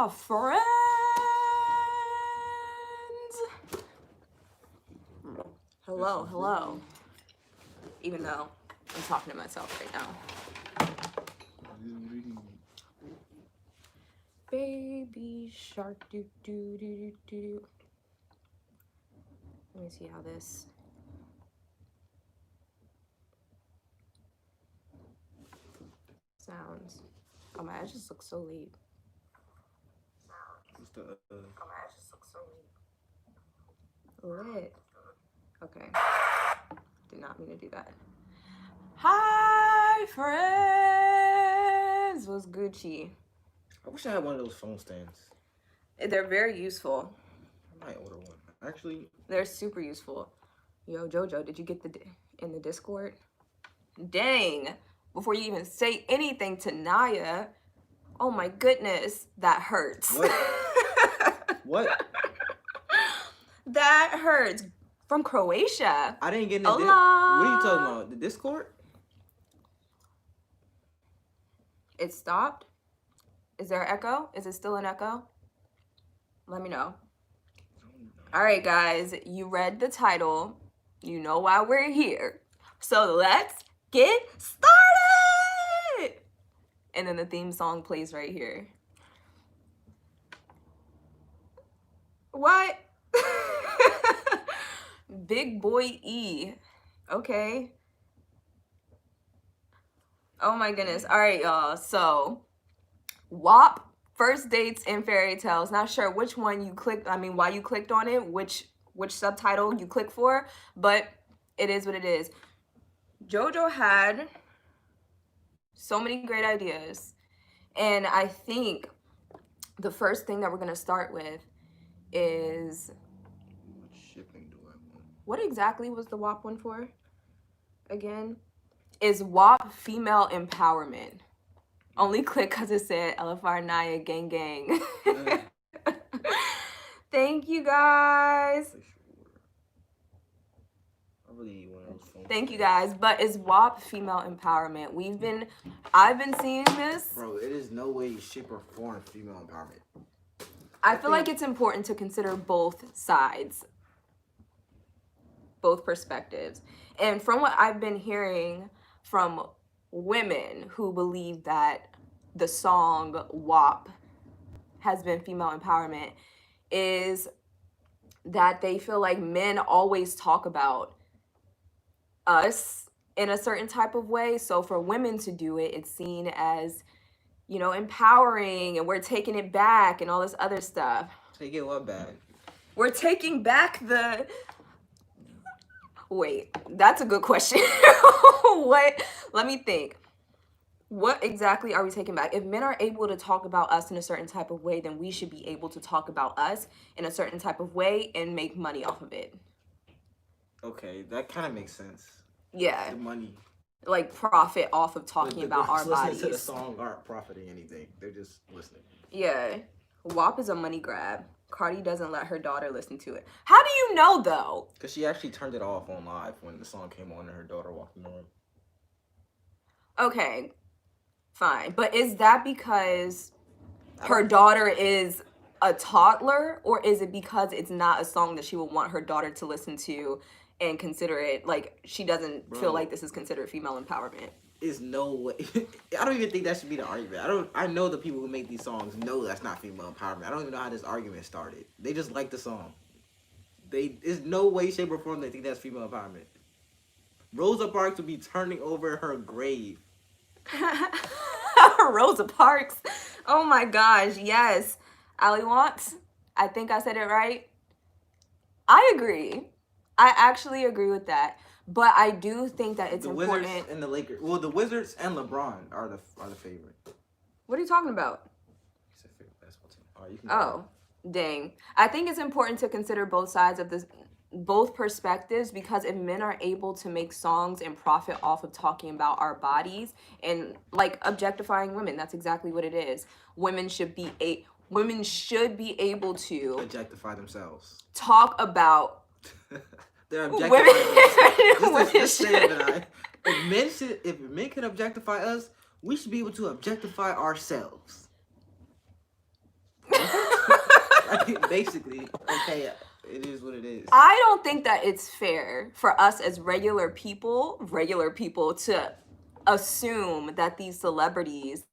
friends. Hello, hello. Even though I'm talking to myself right now. Baby shark, do do do do do. Let me see how this. Sounds. Oh my, I just look so late. What's the, Oh my, I just look so late. Lit. Okay. Did not mean to do that. Hi, friends. What's Gucci? I wish I had one of those phone stands. They're very useful. I might order one. Actually, they're super useful. Yo, Jojo, did you get in the Discord? Dang. Before you even say anything to Naya, oh my goodness, that hurts. What? What? That hurts. From Croatia. I didn't get in the What are you talking about? The Discord? It stopped? Is there an echo? Is it still an echo? Let me know. All right, guys, you read the title. You know why we're here. So let's get started. And then the theme song plays right here. What? Big Boy E. Okay. Oh my goodness. All right, y'all. So WAP, First Dates in Fairy Tales. Not sure which one you clicked. I mean, why you clicked on it, which subtitle you click for, but it is what it is. Jojo had so many great ideas. And I think the first thing that we're going to start with is... What shipping do I want? What exactly was the WAP one for? Again? Is WAP female empowerment. Only click because it said LFR Naya gang gang. Thank you guys. I really need one of those phones. Thank you guys. But is WAP female empowerment? I've been seeing this. Bro, it is no way, shape, or form female empowerment. I feel like it's important to consider both sides, both perspectives. And from what I've been hearing from women who believe that the song WAP has been female empowerment is that they feel like men always talk about us in a certain type of way. So for women to do it, it's seen as, you know, empowering, and we're taking it back and all this other stuff. Take it what back? We're taking back the... Wait, that's a good question. What? Let me think. What exactly are we taking back? If men are able to talk about us in a certain type of way, then we should be able to talk about us in a certain type of way and make money off of it. Okay, that kind of makes sense. Yeah. The money. Like profit off of talking about our bodies. Listening to the song aren't profiting anything. They're just listening. Yeah. WAP is a money grab. Cardi doesn't let her daughter listen to it. How do you know, though? Because she actually turned it off on live when the song came on and her daughter walked in the room. Okay, fine. But is that because her daughter is a toddler? Or is it because it's not a song that she would want her daughter to listen to and consider it, like, she doesn't feel like this is considered female empowerment? Is no way. I don't even think that should be the argument. I know the people who make these songs know that's not female empowerment. I don't even know how this argument started. They just like the song. There's no way, shape, or form they think that's female empowerment. Rosa Parks would be turning over her grave. Rosa Parks. Oh my gosh, yes. Ali Wants. I think I said it right. I agree. I actually agree with that. But I do think that it's important. The Wizards and the Lakers. Well, the Wizards and LeBron are the favorite. What are you talking about? He's a favorite basketball team. All right, you can go. Dang. I think it's important to consider both sides of this, both perspectives, because if men are able to make songs and profit off of talking about our bodies and like objectifying women, that's exactly what it is. Women should be able to objectify themselves. Talk about they're objectifying women. If men can objectify us, we should be able to objectify ourselves. Basically, okay, it is what it is. I don't think that it's fair for us as regular people, to assume that these celebrities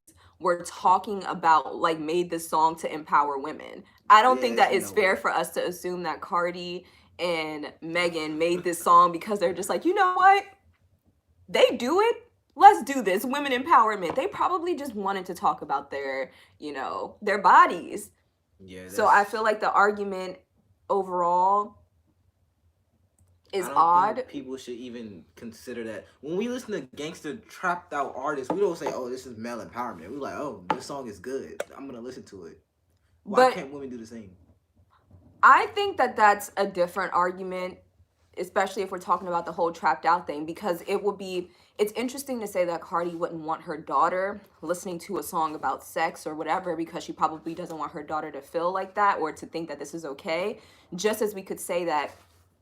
were talking about, like, made this song to empower women. I don't Yeah, think it's that it's no fair way. for us to assume that Cardi and Megan made this song because they're just like, you know what? They do it. Let's do this. Women empowerment. They probably just wanted to talk about their, their bodies. Yeah, So I that's. feel like the argument overall I is don't think odd. people should even consider that. When we listen to gangster trapped out artists, we don't say, "Oh, this is male empowerment." We're like, "Oh, this song is good. I'm gonna listen to it." Why But can't women do the same? I think that that's a different argument, especially if we're talking about the whole trapped out thing, because it's interesting to say that Cardi wouldn't want her daughter listening to a song about sex or whatever, because she probably doesn't want her daughter to feel like that or to think that this is okay. Just as we could say that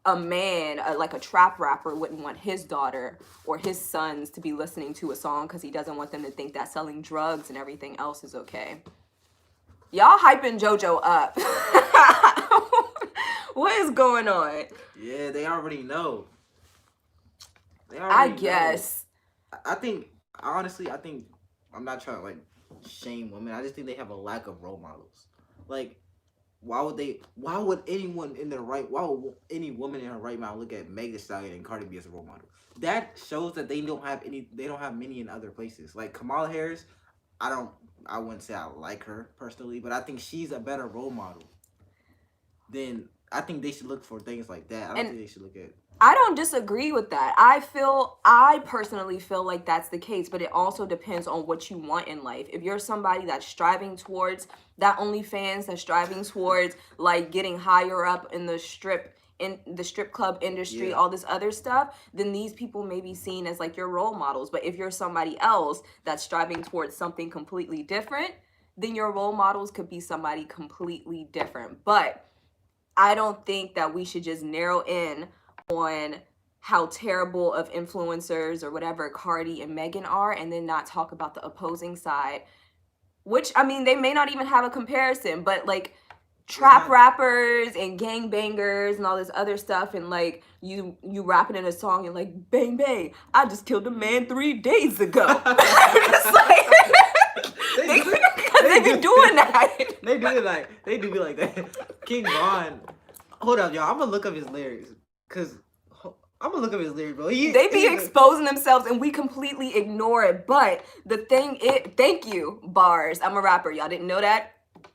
a man, like a trap rapper, wouldn't want his daughter or his sons to be listening to a song because he doesn't want them to think that selling drugs and everything else is okay. Y'all hyping JoJo up. What is going on? Yeah, they already know. They I already know. guess. I think honestly, I think I'm not trying to like shame women. I just think they have a lack of role models. Like, why would they? Why would anyone in their right? Why would any woman in her right mind look at Meg Thee Stallion and Cardi B as a role model? That shows that they don't have any. They don't have many in other places. Like Kamala Harris, I don't. I wouldn't say I like her personally, but I think she's a better role model. Then I think they should look for things like that. I don't And think they should look at. I don't disagree with that. I personally feel like that's the case, but it also depends on what you want in life. If you're somebody that's striving towards that OnlyFans, that's striving towards like getting higher up in the strip club industry, Yeah. all this other stuff, then these people may be seen as like your role models. But if you're somebody else that's striving towards something completely different, then your role models could be somebody completely different. But I don't think that we should just narrow in on how terrible of influencers or whatever Cardi and Megan are and then not talk about the opposing side. Which, I mean, they may not even have a comparison, but like It's trap not. rappers and gang bangers and all this other stuff, and like you rapping in a song and like bang bang, I just killed a man 3 days ago. It's like They do. they be doing that. They do it like they do be like that. King Von. Hold up, y'all. I'm gonna look up his lyrics, cause I'm gonna look up his lyrics, bro. They be exposing themselves and we completely ignore it. But the thing is, thank you, bars. I'm a rapper. Y'all didn't know that?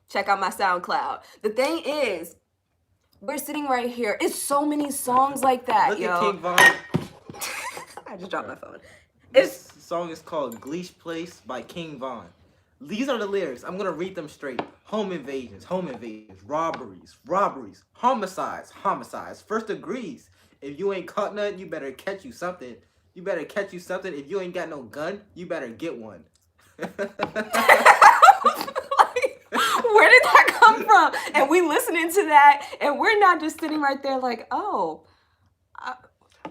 Check out my SoundCloud. The thing is, we're sitting right here. It's so many songs like that, Look yo. at King Von. I just dropped my phone. This song is called "Gleesh Place" by King Von. These are the lyrics. I'm gonna read them straight. Home invasions, robberies, homicides, first degrees. If you ain't caught nothing, you better catch you something. If you ain't got no gun, you better get one. Like, where did that come from? And we listening to that, and we're not just sitting right there like, oh,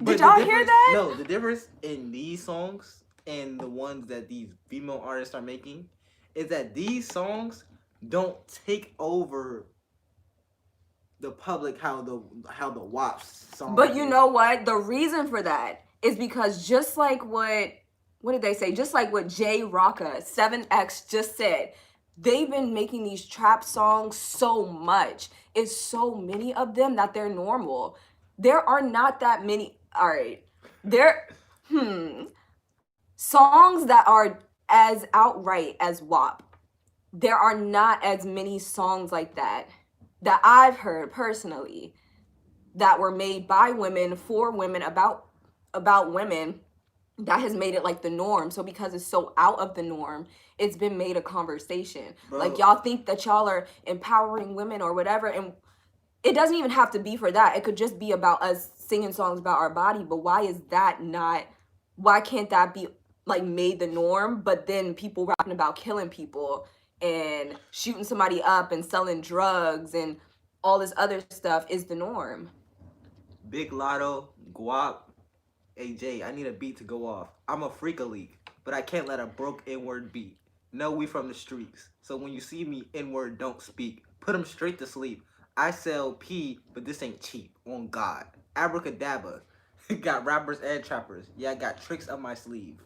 did y'all hear that? No, the difference in these songs and the ones that these female artists are making is that these songs don't take over the public how the WAP song. But you know what? The reason for that is because just like what did they say? Just like what J Rocka 7X just said, they've been making these trap songs so much. It's so many of them that they're normal. There are not that many. All right. Songs that are as outright as WAP. There are not as many songs like that I've heard personally that were made by women for women about women that has made it like the norm. So because it's so out of the norm, it's been made a conversation. Bro. Like y'all think that y'all are empowering women or whatever, and it doesn't even have to be for that. It could just be about us singing songs about our body. But why can't that be like made the norm? But then people rapping about killing people and shooting somebody up and selling drugs and all this other stuff is the norm. Big Lotto, Guap, AJ, I need a beat to go off. I'm a freak elite, but I can't let a broke N-word beat. No, we from the streets. So when you see me, N-word don't speak. Put them straight to sleep. I sell P, but this ain't cheap. On God. Abracadabra. Got rappers and trappers. Yeah, I got tricks up my sleeve.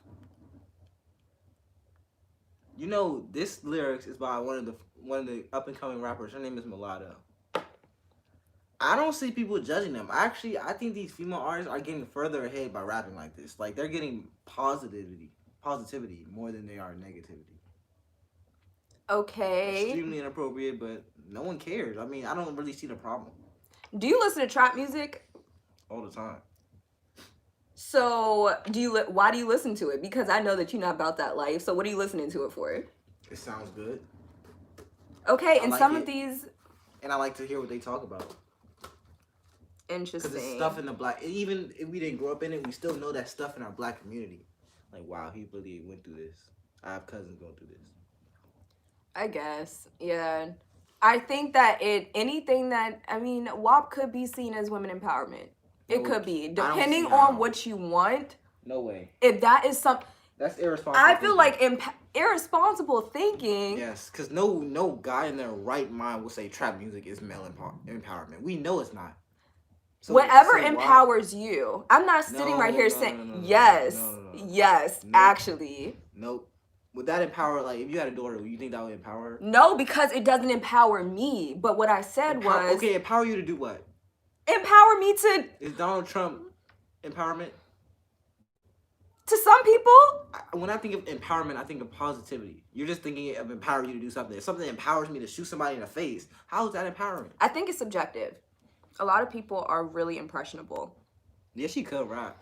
You know, this lyrics is by one of the up and coming rappers. Her name is Mulatto. I don't see people judging them. Actually, I think these female artists are getting further ahead by rapping like this. Like they're getting positivity more than they are negativity. Okay. Extremely inappropriate, but no one cares. I mean, I don't really see the problem. Do you listen to trap music? All the time. So why do you listen to it? Because I know that you're not about that life. So what are you listening to it for? It sounds good. Okay, and like some it. of these. And I like to hear what they talk about. Interesting. Because it's stuff in the black. Even if we didn't grow up in it, we still know that stuff in our black community. Like, wow, he really went through this. I have cousins going through this. I guess, yeah. I think that WAP could be seen as women empowerment. It could be, depending on what you want. No way. If that is something, that's irresponsible. I feel like irresponsible thinking. Yes, because no guy in their right mind will say trap music is male empowerment. We know it's not. So, whatever empowers you. I'm not sitting right here saying yes, actually. Nope. Would that empower, like, if you had a daughter, would you think that would empower her? No, because it doesn't empower me. But what I said was... Okay, empower you to do what? Empower me to... Is Donald Trump empowerment? To some people? When I think of empowerment, I think of positivity. You're just thinking of empowering you to do something. If something empowers me to shoot somebody in the face, how is that empowering? I think it's subjective. A lot of people are really impressionable. Yeah, she could rap.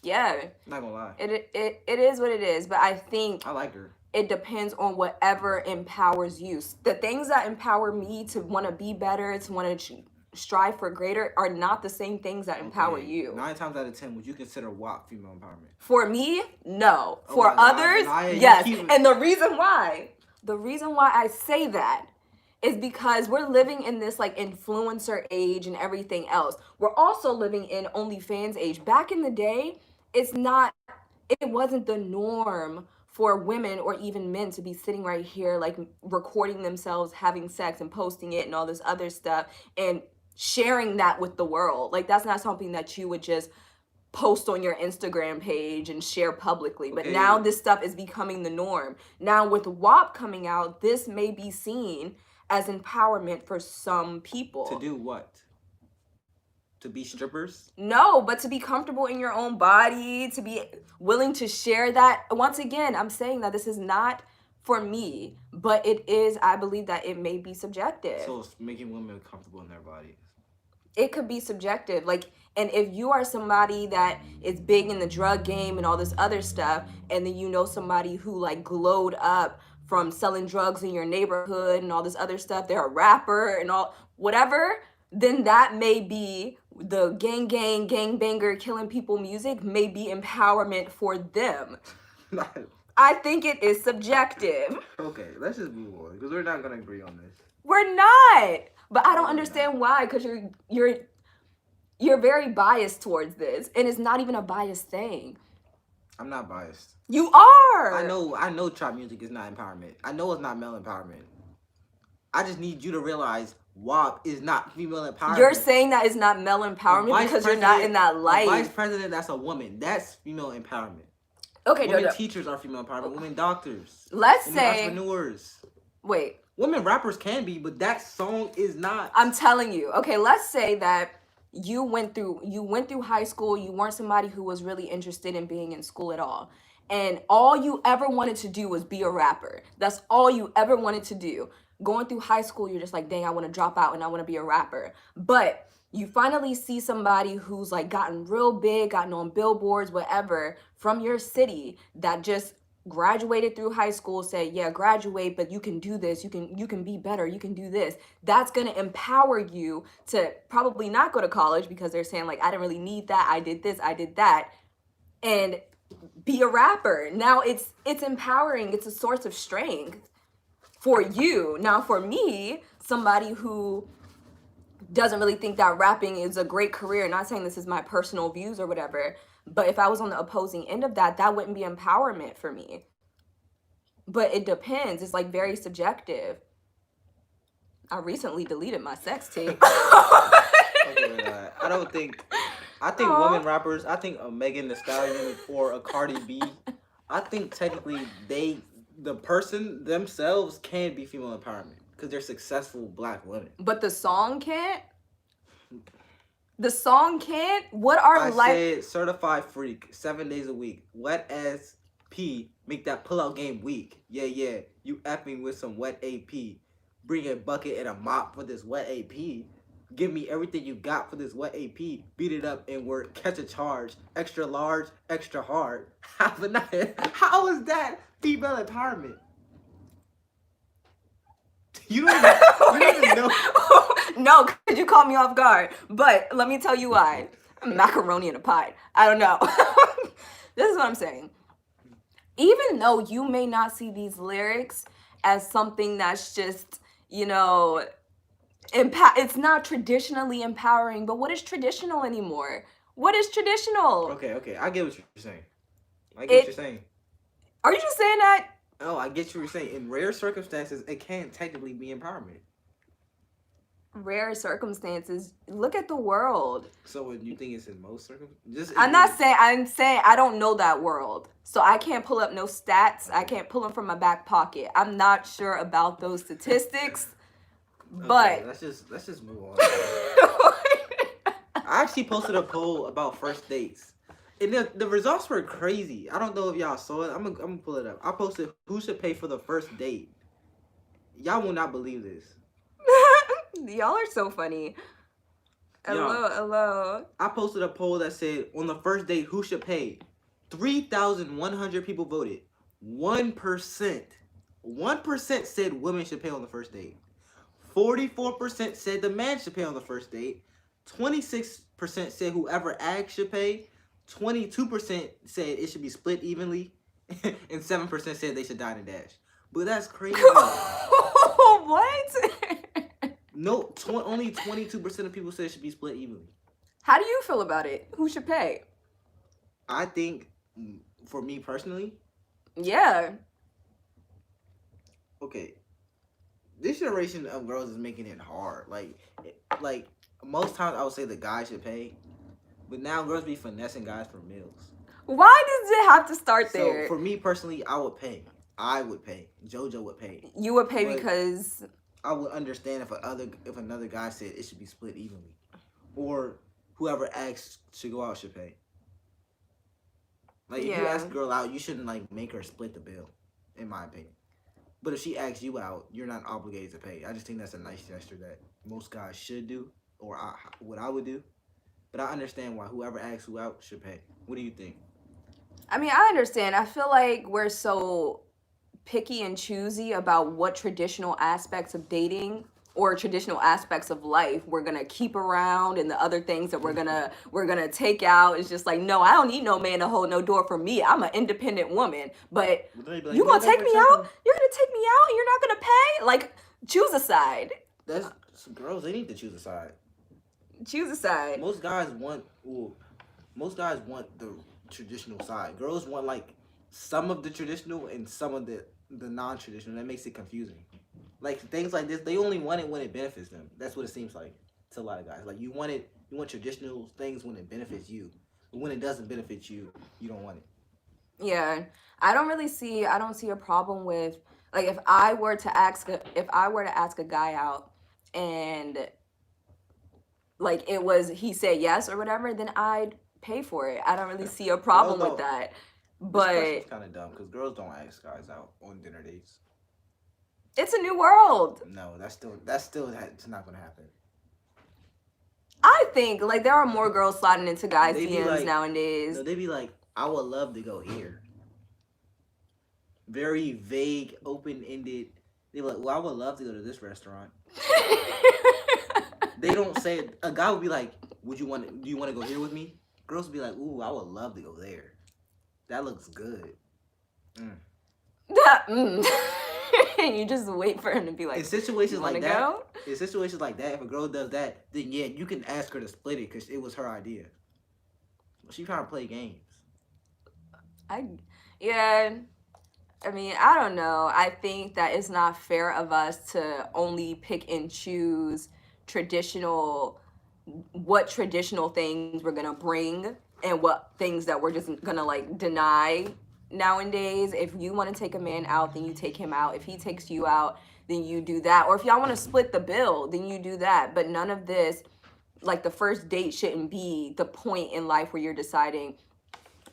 Yeah. Not gonna lie. It is what it is, but I think I like her. It depends on whatever empowers you. The things that empower me to want to be better, to want to strive for greater, are not the same things that empower you. 9 times out of 10, would you consider WAP female empowerment? For me, no. For others, yes. And the reason why I say that is because we're living in this like influencer age and everything else. We're also living in OnlyFans age. Back in the day, it wasn't the norm for women or even men to be sitting right here like recording themselves having sex and posting it and all this other stuff and sharing that with the world. Like that's not something that you would just post on your Instagram page and share publicly. But now this stuff is becoming the norm. Now with WAP coming out, this may be seen as empowerment for some people. To do what? To be strippers? No, but to be comfortable in your own body, to be willing to share that. Once again, I'm saying that this is not for me, but it is, I believe that it may be subjective. So it's making women comfortable in their bodies. It could be subjective. Like, and if you are somebody that is big in the drug game and all this other stuff, and then you know somebody who like glowed up from selling drugs in your neighborhood and all this other stuff, they're a rapper and all, whatever, then that may be the gang banger killing people music may be empowerment for them. I think it is subjective. Okay, let's just move on because we're not gonna agree on this. We're not. But I don't understand why, because you're very biased towards this, and it's not even a biased thing. I'm not biased. You are. I know trap music is not empowerment. I know it's not male empowerment. I just need you to realize WAP is not female empowerment. You're saying that it's not male empowerment because you're not in that life. Vice president, that's a woman. That's female empowerment. Okay, women teachers are female empowerment. Women doctors. Let's women say entrepreneurs. Wait. Women rappers can be, but that song is not. I'm telling you. Okay, let's say that you went through high school, you weren't somebody who was really interested in being in school at all. And all you ever wanted to do was be a rapper. That's all you ever wanted to do. Going through high school, you're just like, dang, I want to drop out and I want to be a rapper. But you finally see somebody who's like gotten real big, gotten on billboards, whatever, from your city that just graduated through high school, say, yeah, graduate, but you can do this, you can be better, you can do this. That's gonna empower you to probably not go to college because they're saying like, I didn't really need that, I did this, I did that, and be a rapper. Now it's empowering, it's a source of strength for you. Now for me, somebody who doesn't really think that rapping is a great career, not saying this is my personal views or whatever, but if I was on the opposing end of that, that wouldn't be empowerment for me. But it depends. It's like very subjective. I recently deleted my sex tape. Okay, I don't think. I think Aw. women rappers. I think a Megan Thee Stallion or a Cardi B. I think technically the person themselves can be female empowerment because they're successful black women. But the song can't. The song can't. What are I like? said certified freak, 7 days a week. Wet ass P make that pullout game weak. Yeah, yeah. You effing with some wet AP. Bring a bucket and a mop for this wet AP. Give me everything you got for this wet AP. Beat it up and work. Catch a charge. Extra large, extra hard. Half a night. How is that female empowerment? You don't even know. No, because you caught me off guard. But let me tell you why. Macaroni in a pie. I don't know. This is what I'm saying. Even though you may not see these lyrics as something that's just, it's not traditionally empowering, but what is traditional anymore? What is traditional? Okay. I get what you're saying. I get what you're saying. Are you just saying that? Oh, I get what you're saying. In rare circumstances, it can technically be empowerment. Rare circumstances. Look at the world. So, would you think it's in most circumstances? I'm saying I don't know that world. So I can't pull up no stats. I can't pull them from my back pocket. I'm not sure about those statistics. But okay, let's just move on. I actually posted a poll about first dates. And the results were crazy. I don't know if y'all saw it. I'm gonna pull it up. I posted who should pay for the first date. Y'all will not believe this. Y'all are so funny. Hello. I posted a poll that said on the first date who should pay. 3,100 people voted. 1%. 1% said women should pay on the first date. 44% said the man should pay on the first date. 26% said whoever asked should pay. 22% said it should be split evenly. And 7% said they should dine and dash. But that's crazy. What? No, only 22% of people said it should be split evenly. How do you feel about it? Who should pay? I think, for me personally. Yeah. Okay. This generation of girls is making it hard. Like most times I would say the guy should pay, but now girls be finessing guys for meals. Why does it have to start there? So for me personally, I would pay. JoJo would pay. You would pay because I would understand if another guy said it should be split evenly, or whoever asks to go out should pay. Like if you ask a girl out, you shouldn't make her split the bill, in my opinion. But if she asks you out, you're not obligated to pay. I just think that's a nice gesture that most guys should do, or what I would do. But I understand why whoever asks who out should pay. What do you think? I mean, I understand. I feel like we're so picky and choosy about what traditional aspects of dating or traditional aspects of life we're gonna keep around, and the other things that we're gonna take out. It's just like, no, I don't need no man to hold no door for me. I'm an independent woman. But you gonna take me out? You're gonna take me out and you're not gonna pay? Like, choose a side. That's girls, they need to choose a side. Choose a side. Most guys want the traditional side. Girls want some of the traditional and some of the non-traditional. That makes it confusing. Like things like this, they only want it when it benefits them. That's what it seems like to a lot of guys. Like you want traditional things when it benefits you, but when it doesn't benefit you, you don't want it. Yeah, I don't see a problem with, like, if I were to ask a guy out and like he said yes or whatever, then I'd pay for it. I don't really see a problem with that. But it's kind of dumb because girls don't ask guys out on dinner dates. It's a new world. No, that's not gonna happen. I think there are more girls sliding into guys' DMs nowadays. No, they be like, I would love to go here. Very vague, open-ended. They be like, well, I would love to go to this restaurant. They don't say it. A guy would be like, do you want to go here with me? Girls would be like, ooh, I would love to go there. That looks good. You just wait for him to be like, in situations like that, go? In situations like that, if a girl does that, then yeah, you can ask her to split it because it was her idea. She trying to play games. I mean, I don't know. I think that it's not fair of us to only pick and choose traditional, what traditional things we're gonna bring and what things that we're just gonna like deny nowadays. If you want to take a man out, then you take him out. If he takes you out, then you do that. Or if y'all want to split the bill, then you do that. But none of this, like the first date shouldn't be the point in life where you're deciding,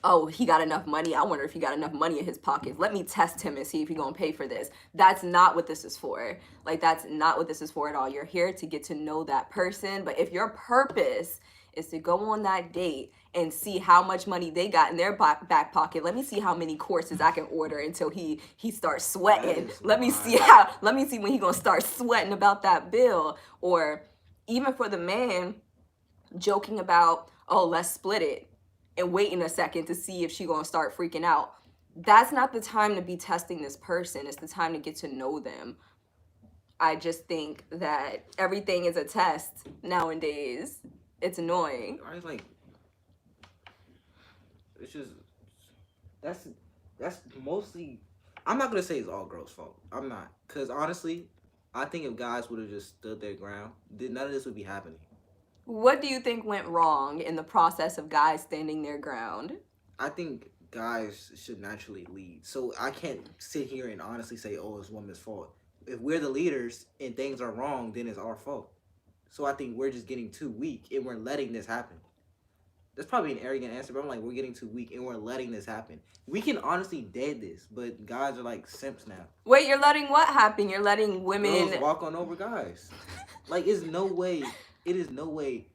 oh, he got enough money. I wonder if he got enough money in his pockets. Let me test him and see if he's gonna pay for this. That's not what this is for. Like, that's not what this is for at all. You're here to get to know that person. But if your purpose is to go on that date and see how much money they got in their back pocket, let me see how many courses I can order until he starts sweating. Let me see when he gonna start sweating about that bill. Or even for the man, joking about, oh, let's split it, and waiting a second to see if she gonna start freaking out. That's not the time to be testing this person. It's the time to get to know them. I just think that everything is a test nowadays. It's annoying. I was like, it's just that's that's mostly. I'm not gonna say it's all girls' fault. I'm not, cause honestly, I think if guys would have just stood their ground, then none of this would be happening. What do you think went wrong in the process of guys standing their ground? I think guys should naturally lead. So I can't sit here and honestly say, oh, it's women's fault. If we're the leaders and things are wrong, then it's our fault. So I think we're just getting too weak and we're letting this happen. That's probably an arrogant answer, but I'm like, we're getting too weak and we're letting this happen. We can honestly dead this, but guys are like simps now. Wait, you're letting what happen? You're letting women Girls walk on over guys. Like, it's no way, it is no way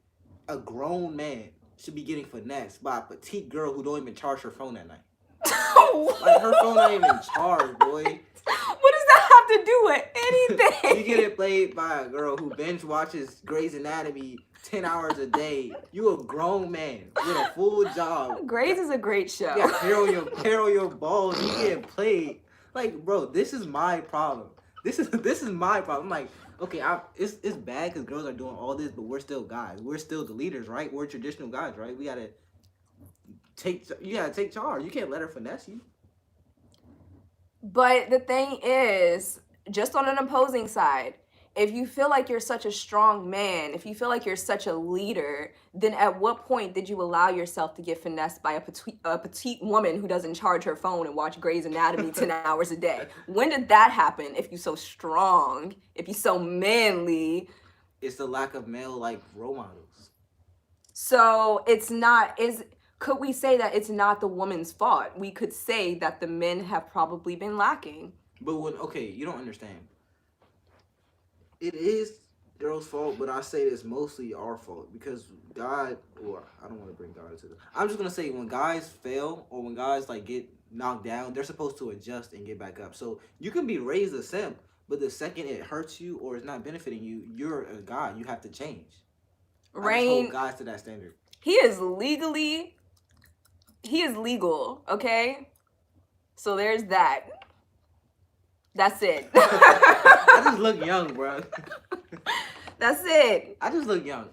a grown man should be getting finessed by a petite girl who don't even charge her phone at night. Like, her phone not even charged, boy. What does that have to do with anything? You get it played by a girl who binge watches Grey's Anatomy 10 hours a day. You a grown man with a full job. Grey's is a great show. You got hair on your balls. You getting played. Like, bro, this is my problem. This is my problem. I'm like, okay, it's bad because girls are doing all this, but we're still guys. We're still the leaders, right? We're traditional guys, right? You gotta take charge. You can't let her finesse you. But the thing is, just on an opposing side, if you feel like you're such a strong man, if you feel like you're such a leader, then at what point did you allow yourself to get finessed by a petite woman who doesn't charge her phone and watch Grey's Anatomy 10 hours a day? When did that happen? If you're so strong, if you're so manly. It's the lack of male, like, role models. So could we say that it's not the woman's fault? We could say that the men have probably been lacking. But you don't understand. It is girls' fault, but I say it's mostly our fault because God, or I don't want to bring God into this. I'm just gonna say when guys fail or when guys like get knocked down, they're supposed to adjust and get back up. So you can be raised a simp, but the second it hurts you or it's not benefiting you, you're a guy. You have to change. I just hold guys to that standard. He is legal, okay? So there's that. That's it. I just look young, bro. That's it. I just look young.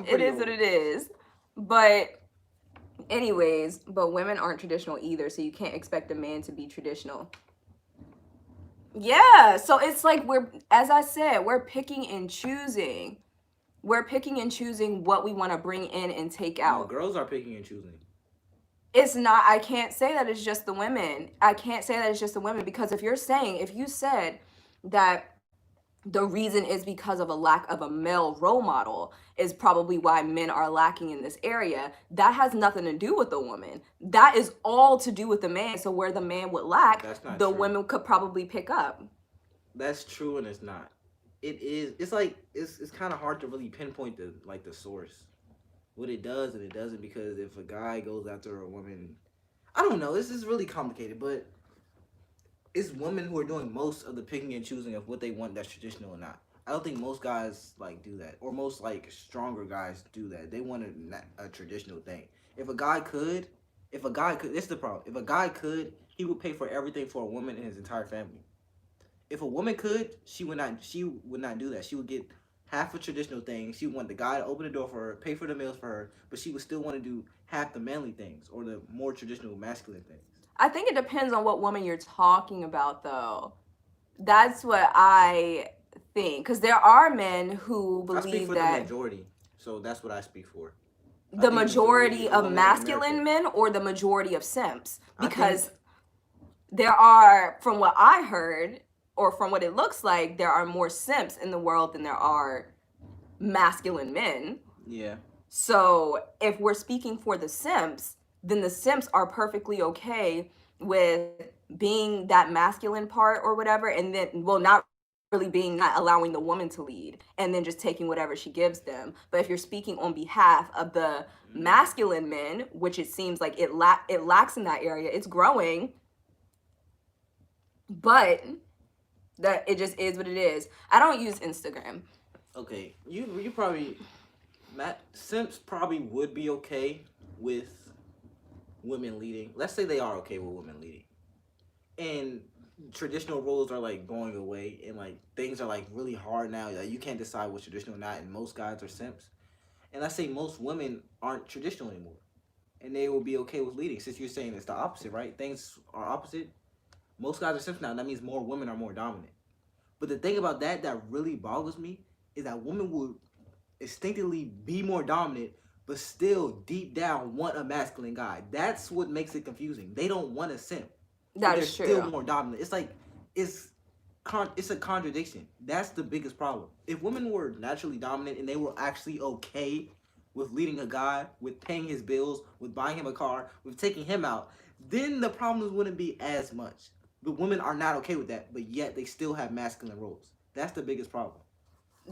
It is what it is. But anyways, but women aren't traditional either, so you can't expect a man to be traditional. Yeah, so it's like as I said, we're picking and choosing. We're picking and choosing what we want to bring in and take out. No, girls are picking and choosing. It's not, I can't say that it's just the women. I can't say that it's just the women because if you said that the reason is because of a lack of a male role model is probably why men are lacking in this area, that has nothing to do with the woman. That is all to do with the man. So where the man would lack, the women could probably pick up. That's true and it's not. It is. It's like it's kind of hard to really pinpoint the source, what it does and it doesn't, because if a guy goes after a woman, I don't know. This is really complicated, but it's women who are doing most of the picking and choosing of what they want that's traditional or not. I don't think most guys like do that, or most like stronger guys do that. They want a traditional thing. If a guy could, this is the problem. If a guy could, he would pay for everything for a woman and his entire family. If a woman could, she would not do that. She would get half a traditional thing. She would want the guy to open the door for her, pay for the meals for her, but she would still want to do half the manly things or the more traditional masculine things. I think it depends on what woman you're talking about, though. That's what I think. Because there are men who I speak believe for the that majority, so that's what I speak for. I the think majority majority of of women in America. masculine men or the majority of simps. I think Because there are, from what I heard, or from what it looks like, there are more simps in the world than there are masculine men. yeah. So if we're speaking for the simps, then the simps are perfectly okay with being that masculine part or whatever, and then, well, not really being, not allowing the woman to lead, and then just taking whatever she gives them. But if you're speaking on behalf of the masculine men, which it seems like it lacks in that area, it's growing, but that it just is what it is. I don't use Instagram. Okay, you probably Matt Simps probably would be okay with women leading. Let's say they are okay with women leading, and traditional roles are like going away, and like things are like really hard now. Like you can't decide what's traditional or not, and most guys are simps. And let's say most women aren't traditional anymore, and they will be okay with leading. Since you're saying it's the opposite, right? Things are opposite. Most guys are simps now. That means more women are more dominant. But the thing about that really boggles me is that women will instinctively be more dominant, but still deep down want a masculine guy. That's what makes it confusing. They don't want a simp, but That they're is still true. more dominant. It's like it's it's a contradiction. That's the biggest problem. If women were naturally dominant and they were actually okay with leading a guy, with paying his bills, with buying him a car, with taking him out, then the problems wouldn't be as much. But women are not okay with that, but yet they still have masculine roles. That's the biggest problem.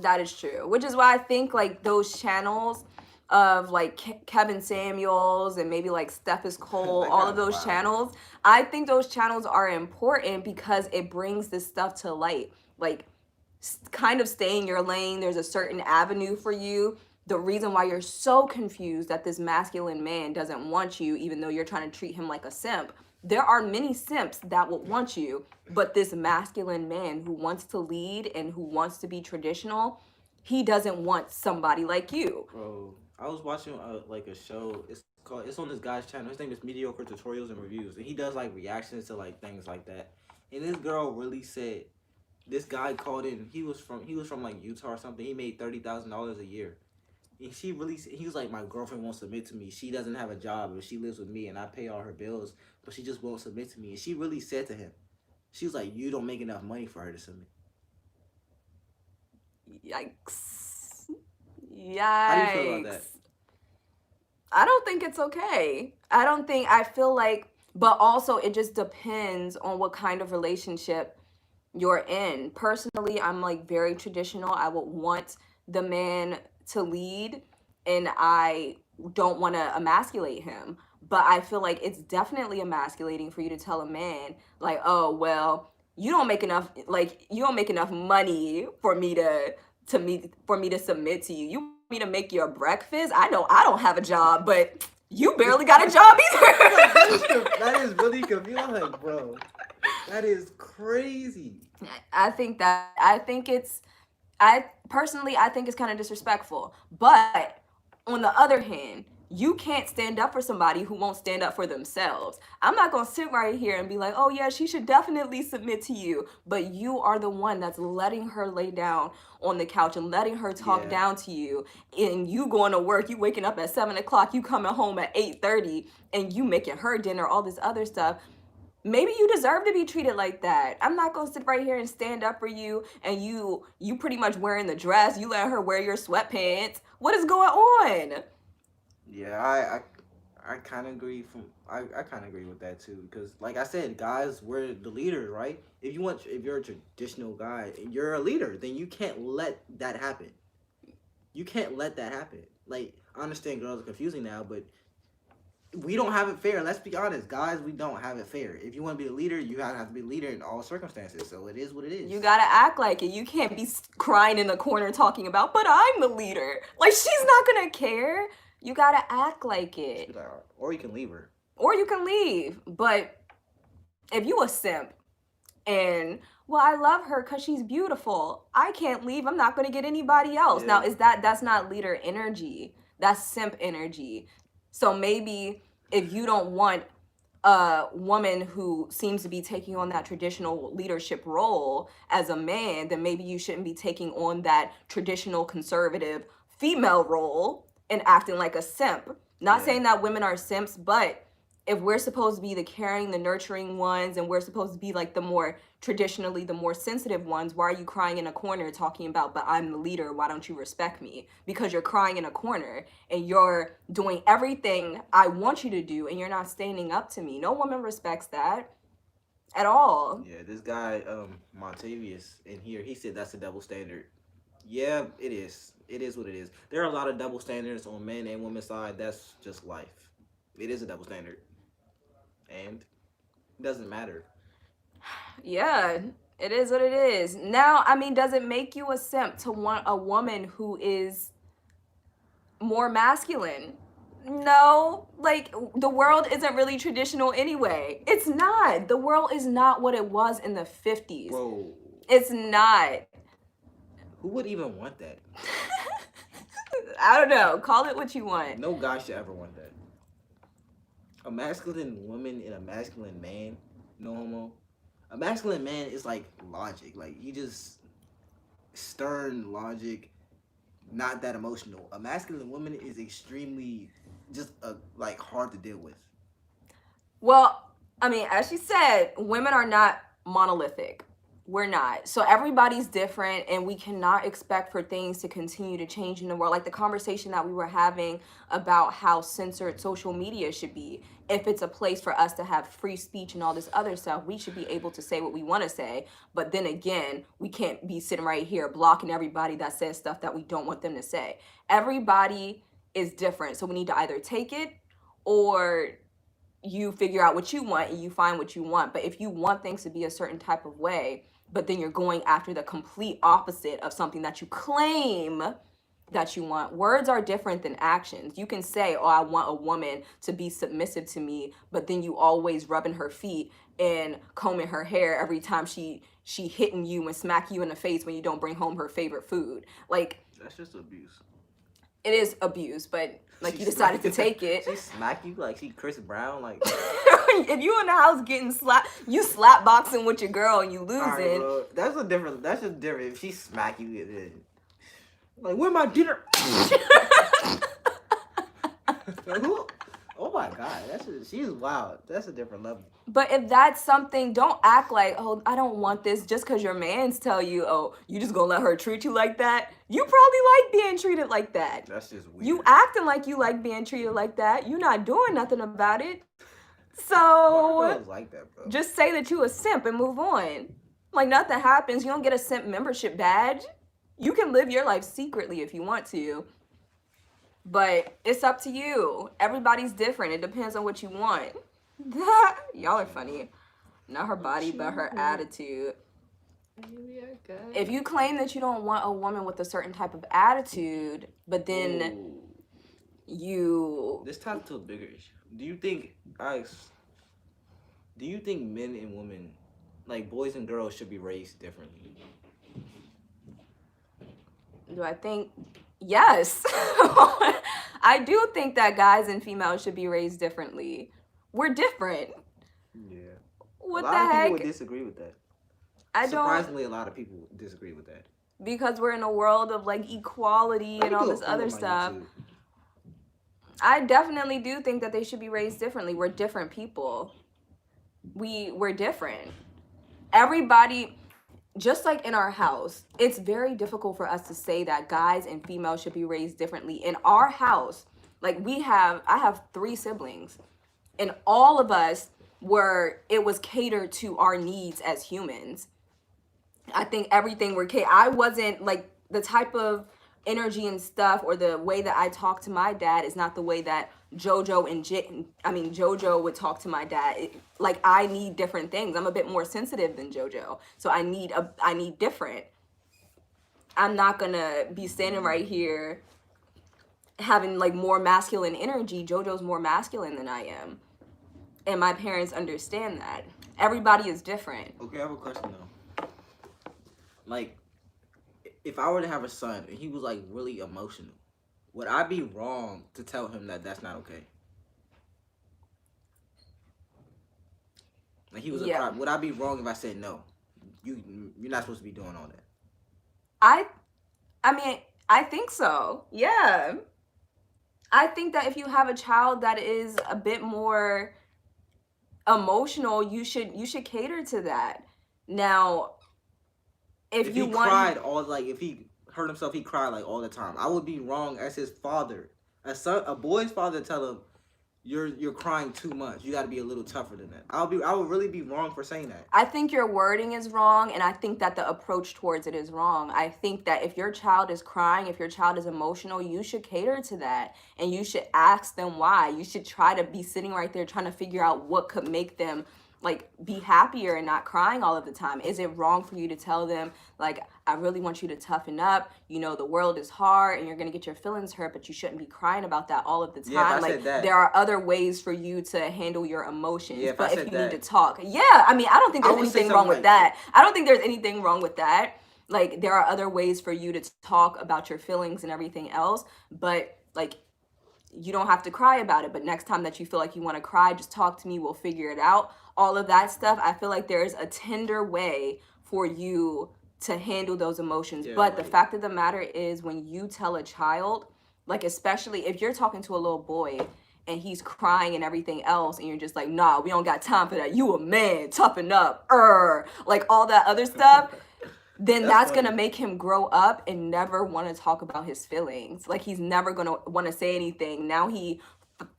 That is true. Which is why I think like those channels of like Kevin Samuels and maybe like Steph's Cole, That all of guy's those wild. channels, I think those channels are important because it brings this stuff to light. Like kind of stay in your lane. There's a certain avenue for you. The reason why you're so confused that this masculine man doesn't want you, even though you're trying to treat him like a simp, there are many simps that would want you, but this masculine man who wants to lead and who wants to be traditional, he doesn't want somebody like you. Bro, I was watching like a show. It's on this guy's channel. His name is Mediocre Tutorials and Reviews, and he does like reactions to like things like that. And this girl really said this guy called in. He was from like Utah or something. He made $30,000 a year. And he was like, my girlfriend won't submit to me. She doesn't have a job, but she lives with me, and I pay all her bills, but she just won't submit to me. And she really said to him, she was like, you don't make enough money for her to submit. Yikes. How do you feel about Yikes. that? I don't think it's okay. I feel like, but also it just depends on what kind of relationship you're in. Personally, I'm like very traditional. I would want the man to lead and I don't want to emasculate him. But I feel like it's definitely emasculating for you to tell a man like, "Oh, well, you don't make enough money for me to submit to you. You want me to make your breakfast? I know I don't have a job, but you barely got a job either." That is really confusing. I'm like, bro, that is crazy. I personally I think it's kind of disrespectful. But on the other hand, you can't stand up for somebody who won't stand up for themselves. I'm not going to sit right here and be like, "Oh yeah, she should definitely submit to you." But you are the one that's letting her lay down on the couch and letting her talk Yeah. down to you. And you going to work, you waking up at 7 o'clock, you coming home at 8:30, and you making her dinner, all this other stuff. Maybe you deserve to be treated like that. I'm not gonna sit right here and stand up for you and you pretty much wearing the dress, you let her wear your sweatpants. What is going on? Yeah, I kind of agree I kind of agree with that too, because like I said, guys, we're the leaders, right? If you're a traditional guy and you're a leader, then you can't let that happen. You can't let that happen. Like, I understand girls are confusing now, but we don't have it fair. Let's be honest, guys. We don't have it fair. If you want to be a leader, you have to be a leader in all circumstances. So it is what it is. You gotta act like it. You can't be crying in the corner talking about, "But I'm the leader." Like, she's not gonna care. You gotta act like Just be it. like, or you can leave her. Or you can leave. But if you a simp and, "Well, I love her because she's beautiful, I can't leave, I'm not going to get anybody else." Yeah. Now, that's not leader energy, that's simp energy. So maybe if you don't want a woman who seems to be taking on that traditional leadership role as a man, then maybe you shouldn't be taking on that traditional conservative female role and acting like a simp. Not Yeah. saying that women are simps, but if we're supposed to be the caring, the nurturing ones, and we're supposed to be like the more traditionally the more sensitive ones, why are you crying in a corner talking about, but I'm the leader, why don't you respect me? Because you're crying in a corner and you're doing everything I want you to do and you're not standing up to me. No woman respects that at all. Yeah, this guy, Montavious in here, he said that's a double standard. Yeah, it is. It is what it is. There are a lot of double standards on men and women's side. That's just life. It is a double standard. And it doesn't matter. Yeah, it is what it is. Now, I mean, does it make you a simp to want a woman who is more masculine? No, like the world isn't really traditional anyway. It's not. The world is not what it was in the 50s. Bro, It's not. who would even want that? I don't know. Call it what you want. No guy should ever want that. A masculine woman and a masculine man, no homo. A masculine man is like logic. Like, he just stern logic, not that emotional. A masculine woman is extremely just like hard to deal with. Well, I mean, as she said, women are not monolithic. We're not. So everybody's different, and we cannot expect for things to continue to change in the world. Like the conversation that we were having about how censored social media should be. If it's a place for us to have free speech and all this other stuff, we should be able to say what we want to say. But then again, we can't be sitting right here blocking everybody that says stuff that we don't want them to say. Everybody is different. So we need to either take it or you figure out what you want and you find what you want. But if you want things to be a certain type of way, but then you're going after the complete opposite of something that you claim that you want. Words are different than actions. You can say, oh, I want a woman to be submissive to me, but then you always rubbing her feet and combing her hair every time she hitting you and smack you in the face when you don't bring home her favorite food. Like, That's just abuse. it is abuse, but like you decided to take it. She smack you like she Chris Brown, like. If you in the house getting slapped, you slap boxing with your girl and you losing. Right, well, that's just different. If she smack you, then like, where my dinner? Like, who? Oh my god, she's wild. That's a different level. But if that's something, don't act like, oh, I don't want this just because your mans tell you, oh, you just gonna let her treat you like that. You probably like being treated like that. That's just weird. You acting like you like being treated like that. You not doing nothing about it. Why So are girls like that, bro? just say that you a simp and move on. Like nothing happens. You don't get a simp membership badge. You can live your life secretly if you want to. But it's up to you. Everybody's different. It depends on what you want. Y'all are funny. Not her body, but her attitude. We are good. If you claim that you don't want a woman with a certain type of attitude, but then Ooh. you... This ties to a bigger issue. Do you think men and women, like boys and girls, should be raised differently? Do I think? Yes. I do think that guys and females should be raised differently. We're different. Yeah. What a the lot of people heck? would disagree with that. I don't, Surprisingly, a lot of people disagree with that. because we're in a world of like equality and all this other stuff. I definitely do think that they should be raised differently. We're different people. We're different. Everybody, just like in our house, it's very difficult for us to say that guys and females should be raised differently. In our house, like I have 3 siblings, and all of us it was catered to our needs as humans. I think everything I wasn't like the type of energy and stuff, or the way that I talk to my dad is not the way that Jojo would talk to my dad. Like, I need different things. I'm a bit more sensitive than Jojo, so I need different. I'm not gonna be standing right here having like more masculine energy. Jojo's more masculine than I am, and my parents understand that. Everybody is different. Okay, I have a question though. Like, if I were to have a son and he was like really emotional, would I be wrong to tell him that that's not okay? Like he was a Yeah. cry. Would I be wrong if I said no? You're not supposed to be doing all that. I mean, I think so. Yeah. I think that if you have a child that is a bit more emotional, you should cater to that. Now, if If you he want cried all like if he hurt himself, he cried like all the time. I would be wrong as his father, a boy's father, to tell him you're crying too much. You got to be a little tougher than that. I would really be wrong for saying that. I think your wording is wrong, and I think that the approach towards it is wrong. I think that if your child is crying, if your child is emotional, you should cater to that, and you should ask them why. You should try to be sitting right there trying to figure out what could make them like be happier and not crying all of the time. Is it wrong for you to tell them like, I really want you to toughen up, you know, the world is hard and you're gonna get your feelings hurt, but you shouldn't be crying about that all of the time? Yeah, if I like said that. there are other ways for you to handle your emotions. Yeah, if but I if said you that. need to talk, yeah, I mean, I don't think I there's would say anything wrong with something that. I don't think there's anything wrong with that. Like there are other ways for you to talk about your feelings and everything else, but like you don't have to cry about it. But next time that you feel like you want to cry, just talk to me, we'll figure it out. All of that stuff, I feel like there's a tender way for you to handle those emotions. Yeah, but the like- fact of the matter is, when you tell a child, like especially if you're talking to a little boy and he's crying and everything else, and you're just like, nah, we don't got time for that, you a man, toughen up, like all that other stuff, then that's funny. gonna make him grow up and never want to talk about his feelings. Like he's never gonna want to say anything. Now he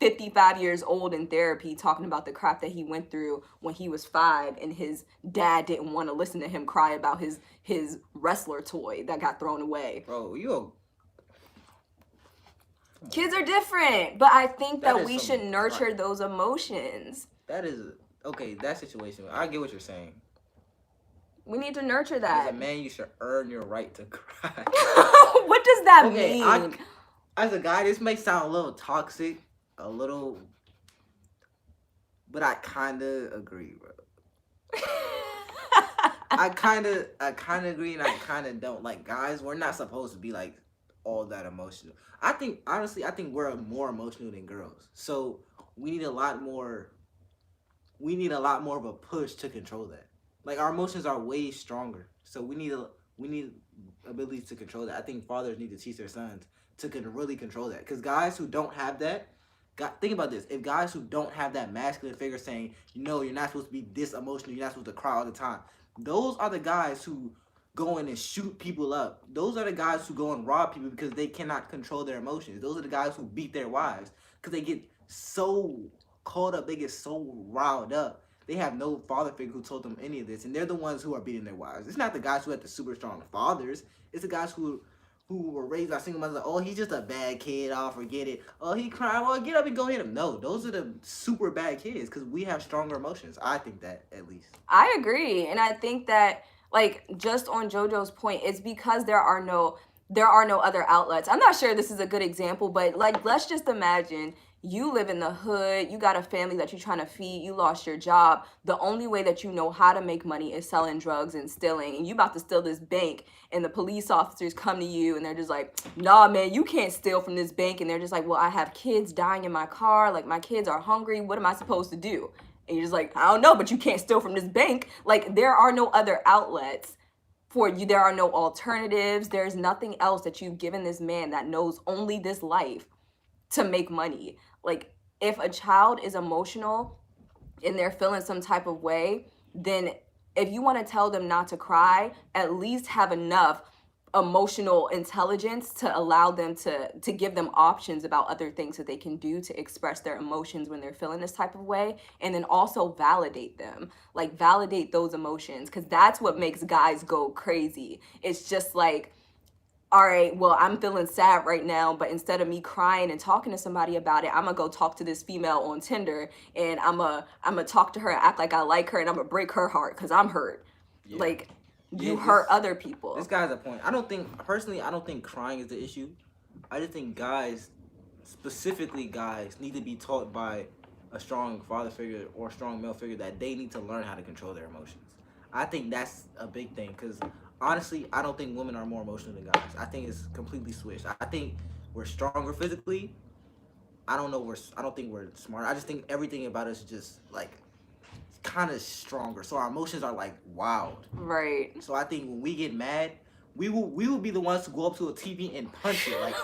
55 years old in therapy talking about the crap that he went through when he was 5, and his dad didn't want to listen to him cry about his wrestler toy that got thrown away. Bro, Kids are different, but I think That that is we some should nurture crap. those emotions. that is okay. That situation, I get what you're saying. We need to nurture As that. a man, you should earn your right to cry. What does that Okay, mean? as a guy, this may sound a little toxic, a little, but I kind of agree, bro. I kind of agree, and I kind of don't. Like, guys, we're not supposed to be like all that emotional. I think, honestly, we're more emotional than girls. So we need a lot more. We need a lot more of a push to control that. Like, our emotions are way stronger, so we need abilities to control that. I think fathers need to teach their sons to really control that. Because guys who don't have that, think about this. If guys who don't have that masculine figure saying, no, you're not supposed to be this emotional, you're not supposed to cry all the time, those are the guys who go in and shoot people up. Those are the guys who go and rob people because they cannot control their emotions. Those are the guys who beat their wives because they get so caught up, they get so riled up. They have no father figure who told them any of this, and they're the ones who are beating their wives. It's not the guys who had the super strong fathers. It's the guys who were raised by single mothers. Like, oh, he's just a bad kid. I'll forget it. Oh, he crying. Well, get up and go hit him. No, those are the super bad kids because we have stronger emotions. I think that, at least. I agree, and I think that, like, just on JoJo's point, it's because there are no other outlets. I'm not sure this is a good example, but like, let's just imagine you live in the hood, you got a family that you're trying to feed, you lost your job. The only way that you know how to make money is selling drugs and stealing, and you about to steal this bank, and the police officers come to you and they're just like, nah, man, you can't steal from this bank. And they're just like, well, I have kids dying in my car, like my kids are hungry, what am I supposed to do? And you're just like, I don't know, but you can't steal from this bank. Like, there are no other outlets for you. There are no alternatives. There's nothing else that you've given this man that knows only this life to make money. Like, if a child is emotional and they're feeling some type of way, then if you want to tell them not to cry, at least have enough emotional intelligence to allow them to give them options about other things that they can do to express their emotions when they're feeling this type of way. And then also validate them, like validate those emotions, because that's what makes guys go crazy. It's just like, all right, well, I'm feeling sad right now, but instead of me crying and talking to somebody about it, I'm gonna go talk to this female on Tinder, and I'm gonna talk to her and act like I like her, and I'm gonna break her heart because I'm hurt. Yeah. Like, you Yeah, hurt other people. This guy's a point. I don't think crying is the issue. I just think guys, specifically guys, need to be taught by a strong father figure or strong male figure that they need to learn how to control their emotions. I think that's a big thing because honestly, I don't think women are more emotional than guys. I think it's completely switched. I think we're stronger physically. I don't think we're smart. I just think everything about us is just like kind of stronger. So our emotions are like wild. Right. So I think when we get mad, we will be the ones to go up to a TV and punch it. Like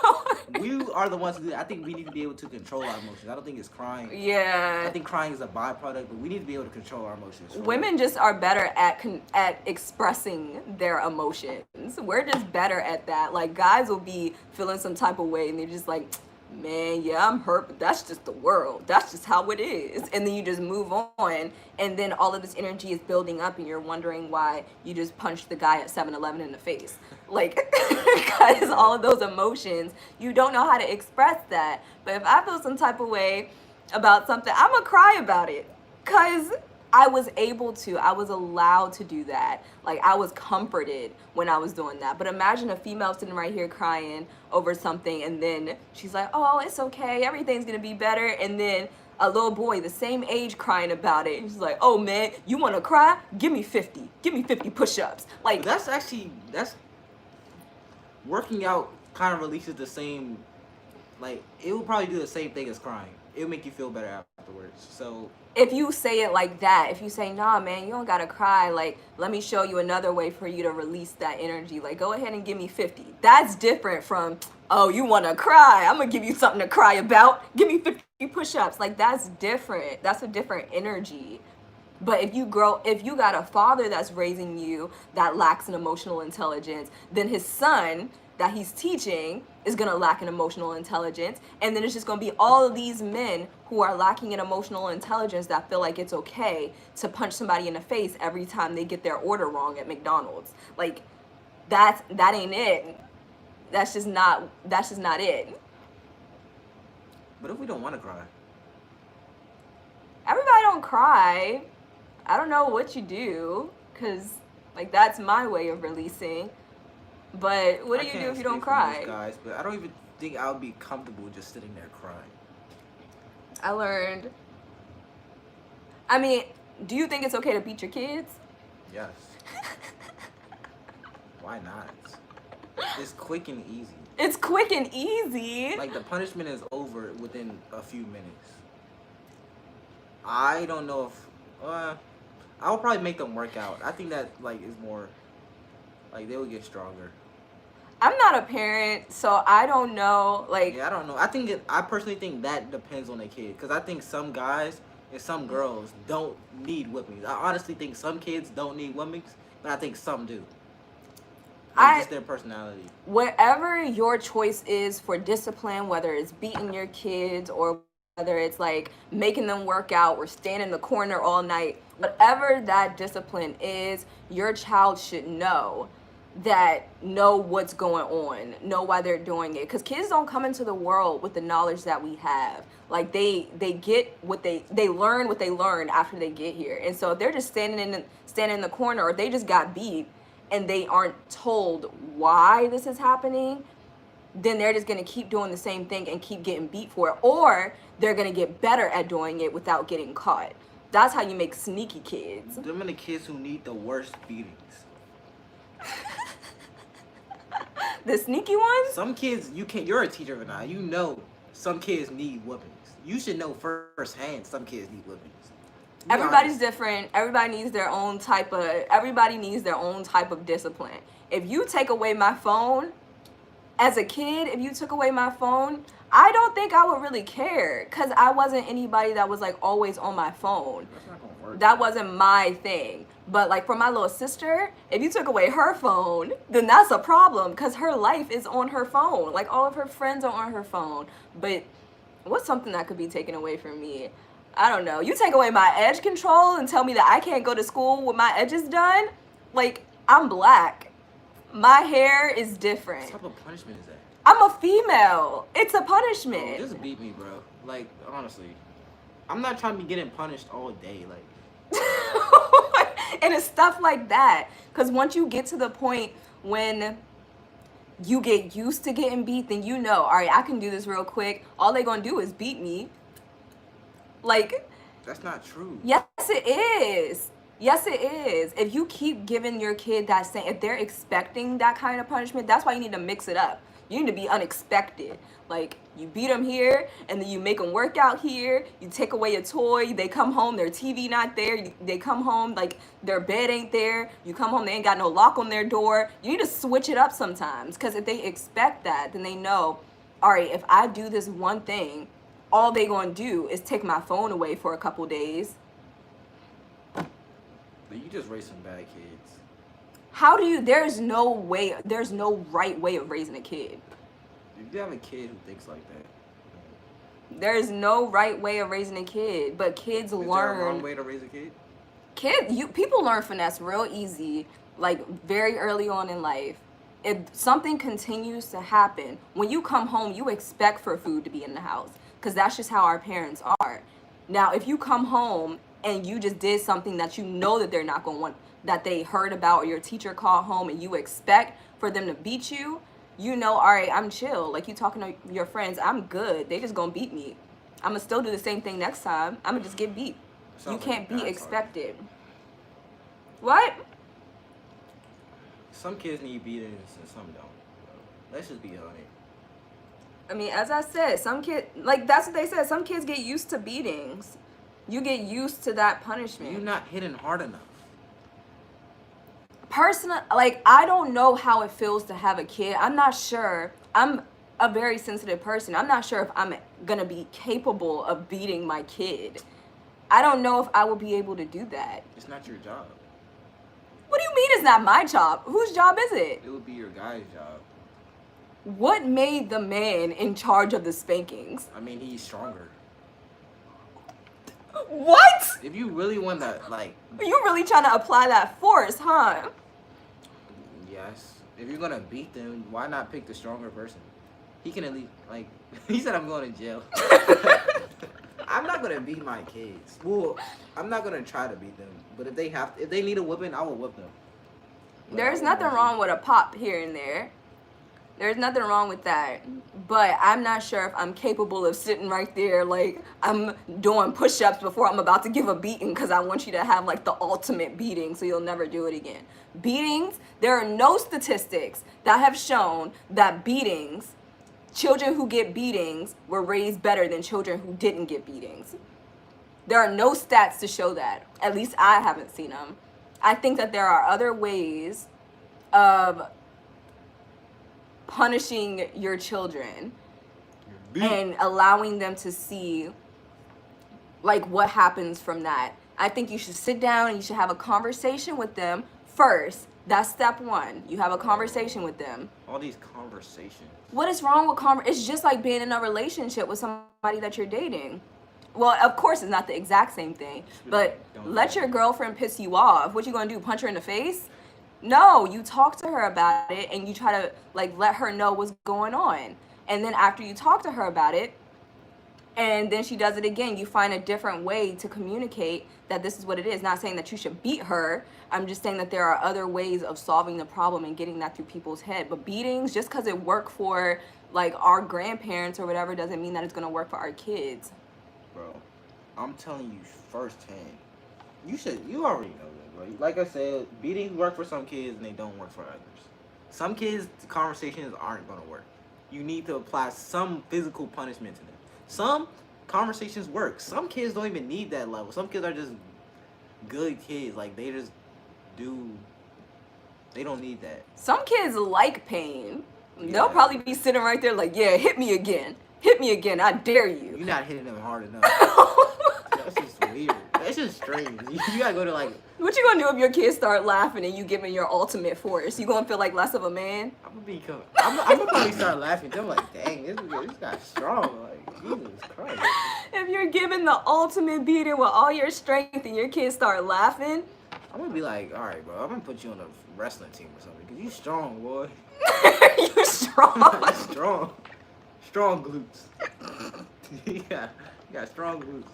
we are the ones to do that. I think we need to be able to control our emotions. I don't think it's crying. Yeah. I think crying is a byproduct, but we need to be able to control our emotions. Women just are better at expressing their emotions. We're just better at that. Like guys will be feeling some type of way and they're just like, man, yeah, I'm hurt, but that's just the world. That's just how it is. And then you just move on, and then all of this energy is building up, and you're wondering why you just punched the guy at 7-Eleven in the face. Like, because all of those emotions, you don't know how to express that. But if I feel some type of way about something, I'm gonna cry about it. Because I was allowed to do that. Like, I was comforted when I was doing that. But imagine a female sitting right here crying over something, and then she's like, oh, it's okay, everything's gonna be better. And then a little boy the same age crying about it, and she's like, oh man, you wanna cry? Give me 50 push-ups. Like, that's working out kind of releases the same, like, it will probably do the same thing as crying. It'll make you feel better afterwards. So if you say it like that, if you say, nah, man, you don't gotta cry, like, let me show you another way for you to release that energy. Like, go ahead and give me 50. That's different from, oh, you wanna cry? I'm gonna give you something to cry about. Give me 50 push-ups. Like, that's different. That's a different energy. But if you got a father that's raising you that lacks an emotional intelligence, then his son that he's teaching is gonna lack an emotional intelligence, and then it's just gonna be all of these men who are lacking an emotional intelligence that feel like it's okay to punch somebody in the face every time they get their order wrong at McDonald's. Like, that ain't it. That's just not it. but if we don't want to cry, Everybody don't cry. I don't know what you do, because, like, that's my way of releasing. But what do you do if you don't cry? Guys, but I don't even think I would be comfortable just sitting there crying. I learned. I mean, do you think it's okay to beat your kids? Yes. Why not? It's quick and easy. It's quick and easy. Like, the punishment is over within a few minutes. I don't know if I'll probably make them work out. I think that, like, is more, like, they will get stronger. I'm not a parent, so I don't know. Like, Yeah, I don't know. I personally think that depends on the kid, because I think some guys and some girls don't need whippings. I honestly think some kids don't need whippings, but I think some do. Like, just their personality. Whatever your choice is for discipline, whether it's beating your kids or whether it's like making them work out or stand in the corner all night, whatever that discipline is, your child should know what's going on, know why they're doing it. Because kids don't come into the world with the knowledge that we have. Like, they get what they learn what they learn after they get here. And so if they're just standing in the corner, or they just got beat and they aren't told why this is happening, then they're just going to keep doing the same thing and keep getting beat for it. Or they're going to get better at doing it without getting caught. That's how you make sneaky kids. Them are the kids who need the worst beatings. The sneaky ones? Some kids, you're a teacher of an eye. You know some kids need whippings. You should know firsthand some kids need whippings. Everybody's different. Everybody needs their own type of discipline. If you take away my phone, as a kid, if you took away my phone, I don't think I would really care, because I wasn't anybody that was like always on my phone. That's not gonna work. That wasn't my thing. But like for my little sister, if you took away her phone, then that's a problem, because her life is on her phone. Like, all of her friends are on her phone. But what's something that could be taken away from me? I don't know. You take away my edge control and tell me that I can't go to school with my edges done? Like, I'm black. My hair is different. What type of punishment is that? I'm a female. It's a punishment. Bro, just beat me, bro. Like, honestly. I'm not trying to be getting punished all day. Like, and it's stuff like that. Because once you get to the point when you get used to getting beat, then you know, all right, I can do this real quick. All they're going to do is beat me. Like, that's not true. yes, it is. Yes, it is. If you keep giving your kid that same, if they're expecting that kind of punishment, that's why you need to mix it up. You need to be unexpected. Like, you beat them here, and then you make them work out here. You take away a toy. They come home, their TV not there. They come home, like, their bed ain't there. You come home, they ain't got no lock on their door. You need to switch it up sometimes, because if they expect that, then they know, all right, if I do this one thing, all they gonna do is take my phone away for a couple days. But you just raised some bad kids. How do you, there's no right way of raising a kid. If you have a kid who thinks like that. There's no right way of raising a kid, but kids learn. Is there a wrong way to raise a kid? People learn finesse real easy, like very early on in life. If something continues to happen, when you come home, you expect for food to be in the house, because that's just how our parents are. Now, if you come home and you just did something that you know that they're not going to want, that they heard about, or your teacher called home, and you expect for them to beat you, you know, all right, I'm chill. Like, you talking to your friends, I'm good. They just going to beat me. I'm going to still do the same thing next time. I'm going to just get beat. You can't be expected. What? Some kids need beatings and some don't. Let's just be honest. I mean, as I said, some kids, like, that's what they said. Some kids get used to beatings. You get used to that punishment. You're not hitting hard enough. Personally, like, I don't know how it feels to have a kid. I'm not sure. I'm a very sensitive person. I'm not sure if I'm gonna be capable of beating my kid. I don't know if I will be able to do that. It's not your job. What do you mean it's not my job? Whose job is it? It would be your guy's job. What made the man in charge of the spankings? I mean, he's stronger. What? If you really want to, like... You really trying to apply that force, huh? Yes. If you're going to beat them, why not pick the stronger person? He can at least, like... He said I'm going to jail. I'm not going to beat my kids. Well, I'm not going to try to beat them. But if they need a whipping, I will whip them. Like, There's nothing wrong with a pop here and there. There's nothing wrong with that. But I'm not sure if I'm capable of sitting right there, like, I'm doing push-ups before I'm about to give a beating, because I want you to have, like, the ultimate beating so you'll never do it again. Beatings, there are no statistics that have shown that children who get beatings were raised better than children who didn't get beatings. There are no stats to show that. At least I haven't seen them. I think that there are other ways of punishing your children and allowing them to see, like, what happens from that. I think you should sit down and you should have a conversation with them first. That's step one. You have a conversation with them. All these conversations. What is wrong with It's just like being in a relationship with somebody that you're dating. Well, of course, it's not the exact same thing, but let your girlfriend piss you off. What you gonna do, punch her in the face? No, you talk to her about it and you try to, like, let her know what's going on. And then after you talk to her about it, and then she does it again, you find a different way to communicate that this is what it is. Not saying that you should beat her. I'm just saying that there are other ways of solving the problem and getting that through people's head. But beatings, just because it worked for, like, our grandparents or whatever, doesn't mean that it's going to work for our kids. Bro, I'm telling you firsthand. You already know that, bro. Like I said, beatings work for some kids and they don't work for others. Some kids, the conversations aren't going to work. You need to apply some physical punishment to them. Some conversations work. Some kids don't even need that level. Some kids are just good kids. Like, they just they don't need that. Some kids like pain. Yeah. They'll probably be sitting right there like, yeah, hit me again. Hit me again. I dare you. You're not hitting them hard enough. That's just weird. That's just strange. You gotta go to, like... What you gonna do if your kids start laughing and you giving your ultimate force? You gonna feel like less of a man? I'm gonna probably start laughing. I'm like, dang, this guy's strong. Like, Jesus Christ. If you're giving the ultimate beating with all your strength and your kids start laughing, I'm gonna be like, all right, bro, I'm gonna put you on a wrestling team or something, because you strong, boy. You strong. Strong glutes. You got strong glutes.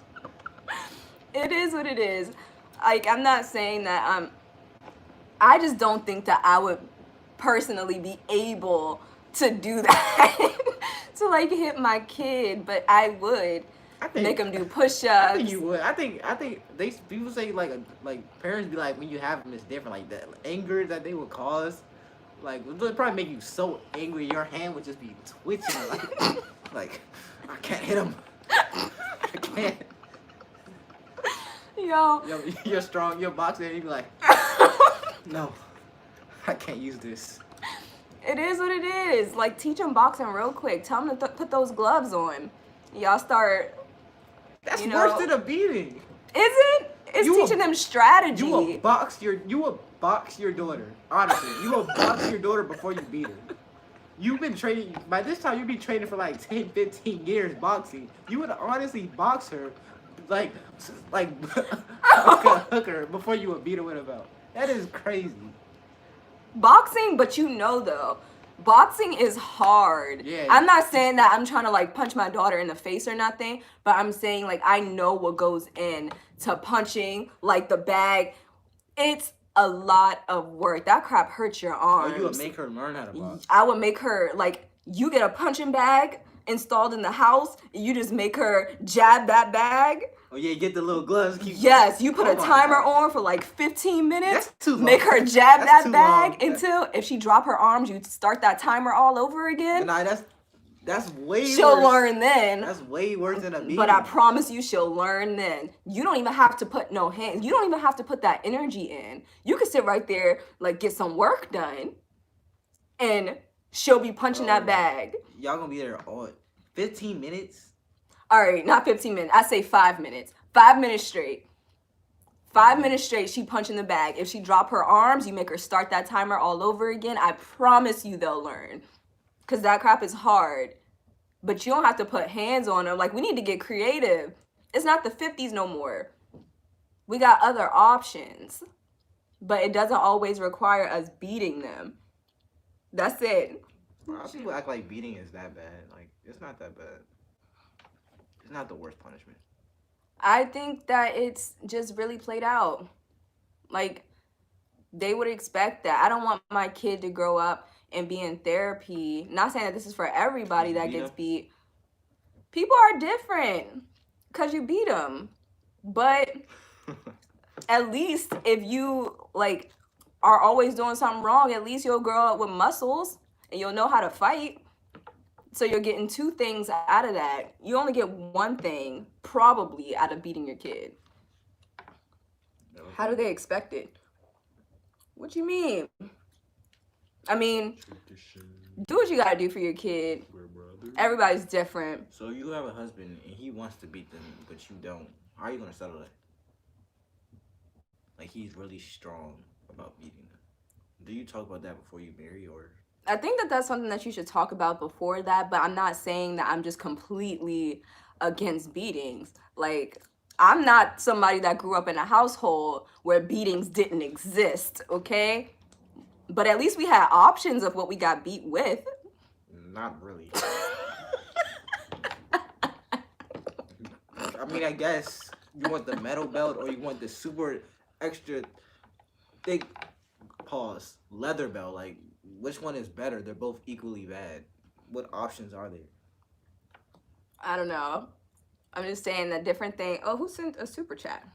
It is what it is. Like, I'm not saying that I just don't think that I would personally be able to do that. To, like, hit my kid, but I would make them do push-ups. I think you would. I think people say, like parents be like, when you have them, it's different. Like, the anger that they would cause Like, it would probably make you so angry, your hand would just be twitching. Like I can't hit him. I can't. Yo. You're strong, you're boxing, and you be like, no, I can't use this. It is what it is. Like, teach them boxing real quick. Tell them to put those gloves on. Y'all start. That's you worse know, than a beating. Is it? It's teaching them strategy. You will box your daughter. Honestly, you will box your daughter before you beat her. You've been training, by this time you've been training for like 10, 15 years boxing. You would honestly box her like hook her before you would beat her with a belt. That is crazy. Boxing, but you know though, boxing is hard. Yeah. I'm not saying that I'm trying to like punch my daughter in the face or nothing, but I'm saying like I know what goes in to punching, like the bag. It's a lot of work. That crap hurts your arms. Or you would make her learn how to box. I would make her like, you get a punching bag installed in the house, and you just make her jab that bag. Oh yeah, get the little gloves. Yes, you put a timer on for like 15 minutes. That's too long. Make her jab That's that bag long. until if she drop her arms, you start that timer all over again. Nah, that's way She'll worse. learn then. That's way worse than a beating. But I promise you she'll learn then. You don't even have to put no hands. You don't even have to put that energy in. You can sit right there, like get some work done, and she'll be punching that bag. Y'all gonna be there all 15 minutes? All right, not 15 minutes. I say 5 minutes. 5 minutes straight. 5 minutes straight, she punching the bag. If she drop her arms, you make her start that timer all over again. I promise you they'll learn. Because that crap is hard. But you don't have to put hands on them. Like, we need to get creative. It's not the 50s no more. We got other options. But it doesn't always require us beating them. That's it. Bro, people act like beating is that bad. Like, it's not that bad. It's not the worst punishment. I think that it's just really played out. Like, they would expect that. I don't want my kid to grow up and be in therapy. Not saying that this is for everybody that gets beat. People are different because you beat them. But at least if you, like, are always doing something wrong, at least you'll grow up with muscles and you'll know how to fight. So you're getting 2 things out of that. You only get 1 thing, probably, out of beating your kid. How do they expect it? What you mean? I mean, do what you gotta do for your kid. Everybody's different. So you have a husband and he wants to beat them, but you don't. How are you gonna settle that? Like, he's really strong about beating them. Do you talk about that before you marry, or? I think that that's something that you should talk about before that, but I'm not saying that I'm just completely against beatings. Like, I'm not somebody that grew up in a household where beatings didn't exist, okay? But at least we had options of what we got beat with. Not really. I mean, I guess you want the metal belt or you want the super extra thick leather belt. Like, which one is better? They're both equally bad. What options are there? I don't know. I'm just saying that different thing. Oh, who sent a super chat?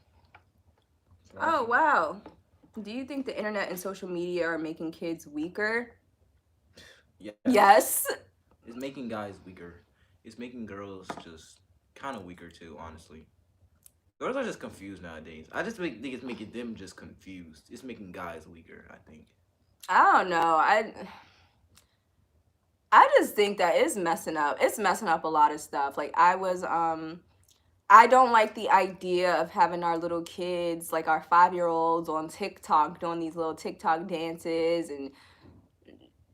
Oh, wow. Do you think the internet and social media are making kids weaker? Yeah. Yes. It's making guys weaker. It's making girls just kind of weaker too, honestly. Girls are just confused nowadays. I just think it's making them just confused. It's making guys weaker, I think. I don't know. I just think that it's messing up. It's messing up a lot of stuff. Like, I don't like the idea of having our little kids, like our 5-year-olds on TikTok doing these little TikTok dances and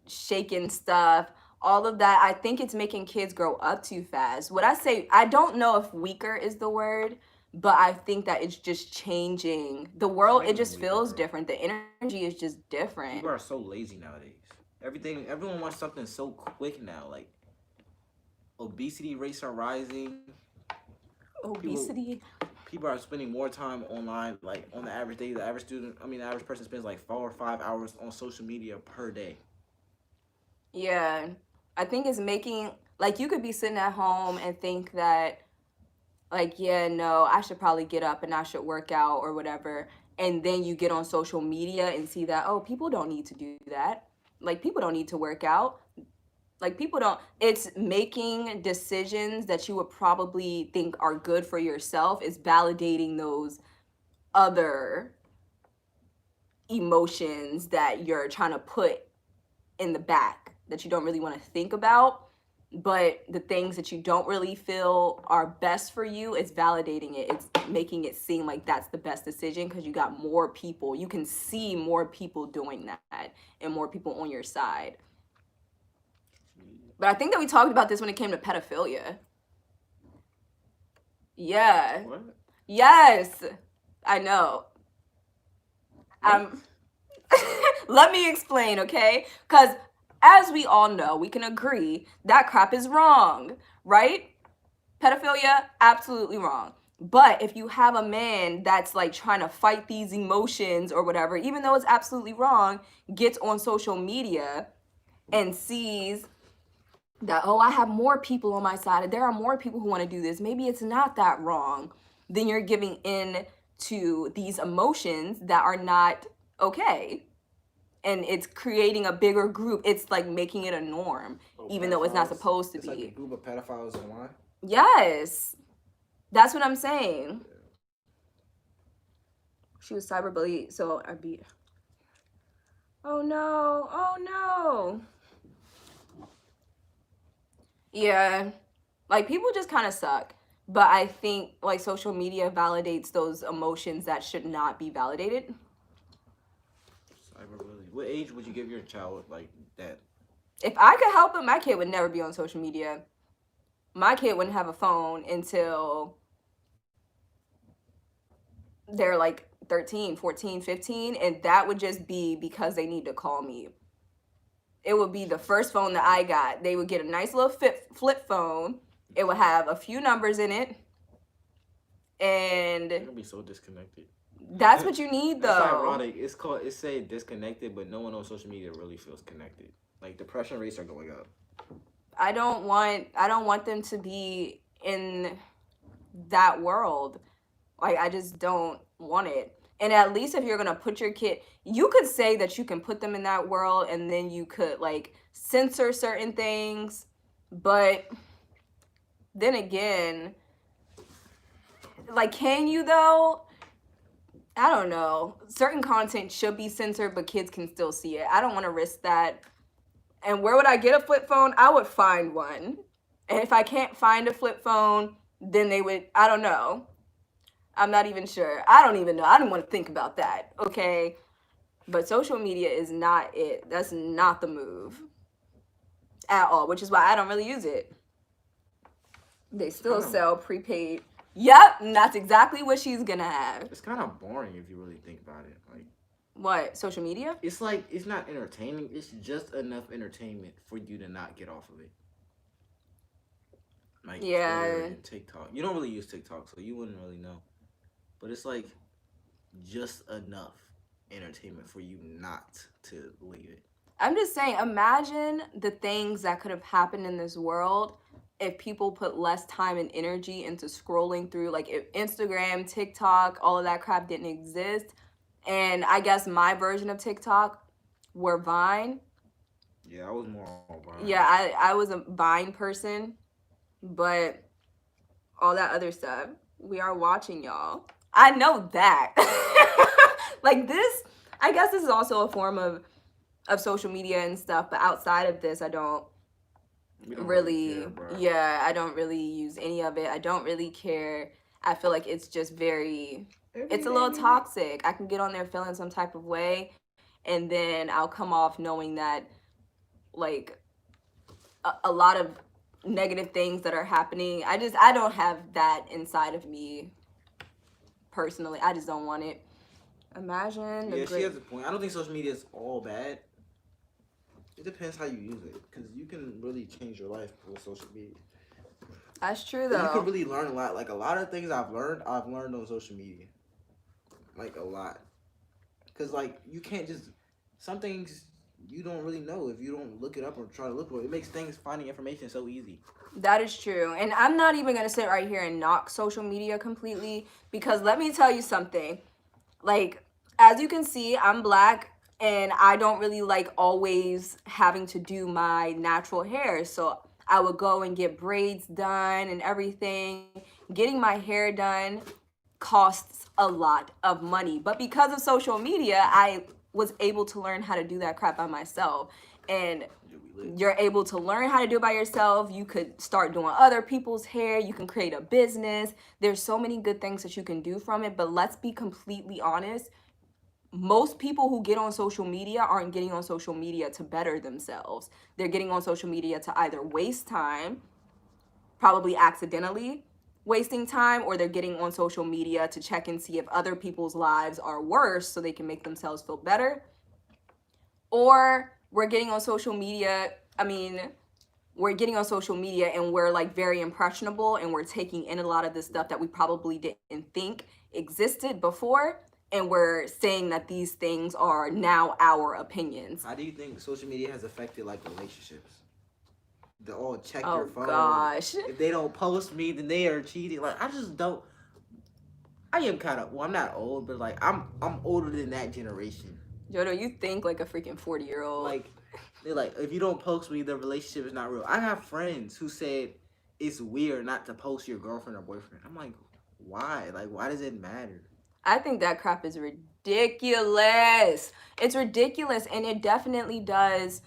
shaking stuff. All of that, I think it's making kids grow up too fast. What I say, I don't know if weaker is the word, but I think that it's just changing. The world, it just feels different. The energy is just different. People are so lazy nowadays. Everyone wants something so quick now. Like, obesity rates are rising. Obesity. People are spending more time online. Like, on the average day, the average person spends like 4 or 5 hours on social media per day. Yeah, I think it's making, like, you could be sitting at home and think that, like, yeah, no, I should probably get up and I should work out or whatever. And then you get on social media and see that, oh, people don't need to do that. Like, people don't need to work out. Like, people don't, it's making decisions that you would probably think are good for yourself, is validating those other emotions that you're trying to put in the back that you don't really want to think about. But the things that you don't really feel are best for you, it's validating it. It's making it seem like that's the best decision because you got more people. You can see more people doing that and more people on your side. But I think that we talked about this when it came to pedophilia. Yeah. What? Yes. I know. Let me explain, okay? Because as we all know, we can agree that crap is wrong, right? Pedophilia, absolutely wrong. But if you have a man that's like trying to fight these emotions or whatever, even though it's absolutely wrong, gets on social media and sees that, oh, I have more people on my side, there are more people who want to do this, maybe it's not that wrong, then you're giving in to these emotions that are not okay. And it's creating a bigger group. It's like making it a norm, even though it's not supposed to it's be. Like a group of pedophiles online. Yes, that's what I'm saying. She was cyberbullied, so I beat. Oh no! Oh no! Yeah, like, people just kind of suck. But I think like social media validates those emotions that should not be validated. Cyberbullying. What age would you give your child like that? If I could help it, my kid would never be on social media. My kid wouldn't have a phone until they're like 13, 14, 15, and that would just be because they need to call me. It would be the first phone that I got. They would get a nice little flip phone. It would have a few numbers in it. And You're gonna be so disconnected. That's what you need, though. That's ironic. It's say disconnected, but no one on social media really feels connected. Like, depression rates are going up. I don't want them to be in that world. Like, I just don't want it. And at least if you're gonna put your kid, you could say that you can put them in that world, and then you could like censor certain things. But then again, like, can you though? I don't know. Certain content should be censored, but kids can still see it. I don't want to risk that. And where would I get a flip phone? I would find one. And if I can't find a flip phone, then they would, I don't know. I'm not even sure. I don't even know. I don't want to think about that, okay? But social media is not it. That's not the move at all, which is why I don't really use it. They still sell prepaid. Yep, and that's exactly what she's gonna have. It's kind of boring if you really think about it. Like, what, social media? It's like, it's not entertaining. It's just enough entertainment for you to not get off of it. Like, yeah. Twitter and TikTok. You don't really use TikTok, so you wouldn't really know. But it's like just enough entertainment for you not to leave it. I'm just saying, imagine the things that could have happened in this world if people put less time and energy into scrolling through, like if Instagram, TikTok, all of that crap didn't exist. And I guess my version of TikTok were Vine. Yeah, I was more on Vine. Yeah, I was a Vine person, but all that other stuff, we are watching, y'all. I know that. Like, this, I guess this is also a form of social media and stuff, but outside of this, I don't really care, I don't really use any of it. I don't really care. I feel like it's just it's a little toxic. I can get on there feeling some type of way, and then I'll come off knowing that, like, a lot of negative things that are happening, I don't have that inside of me personally. I just don't want it. Imagine she has a point. I don't think social media is all bad. It depends how you use it, because you can really change your life with social media. That's true, though. You can really learn a lot. Like, a lot of things I've learned on social media. Like, a lot. Because, like, you can't just, some things you don't really know if you don't look it up or try to look for it. It makes finding information so easy. That is true. And I'm not even going to sit right here and knock social media completely, because let me tell you something. Like, as you can see, I'm black. and I don't really like always having to do my natural hair. So I would go and get braids done and everything. Getting my hair done costs a lot of money. But because of social media, I was able to learn how to do that crap by myself. And you're able to learn how to do it by yourself. You could start doing other people's hair. You can create a business. There's so many good things that you can do from it. But let's be completely honest. Most people who get on social media aren't getting on social media to better themselves. They're getting on social media to either waste time, probably accidentally wasting time, or they're getting on social media to check and see if other people's lives are worse so they can make themselves feel better. Or we're getting on social media, we're getting on social media and we're like very impressionable and we're taking in a lot of the stuff that we probably didn't think existed before, and we're saying that these things are now our opinions. How do you think social media has affected like relationships? They all check Oh your phone. gosh. If they don't post me, then they are cheating. Like I just don't. I am kind of. Well, I'm not old, but like I'm older than that generation. Jodo, you think like a freaking 40-year-old. Like they're like, if you don't post me, the relationship is not real. I have friends who said it's weird not to post your girlfriend or boyfriend. I'm like, why? Like, why does it matter? I think that crap is ridiculous. It's ridiculous, and it definitely does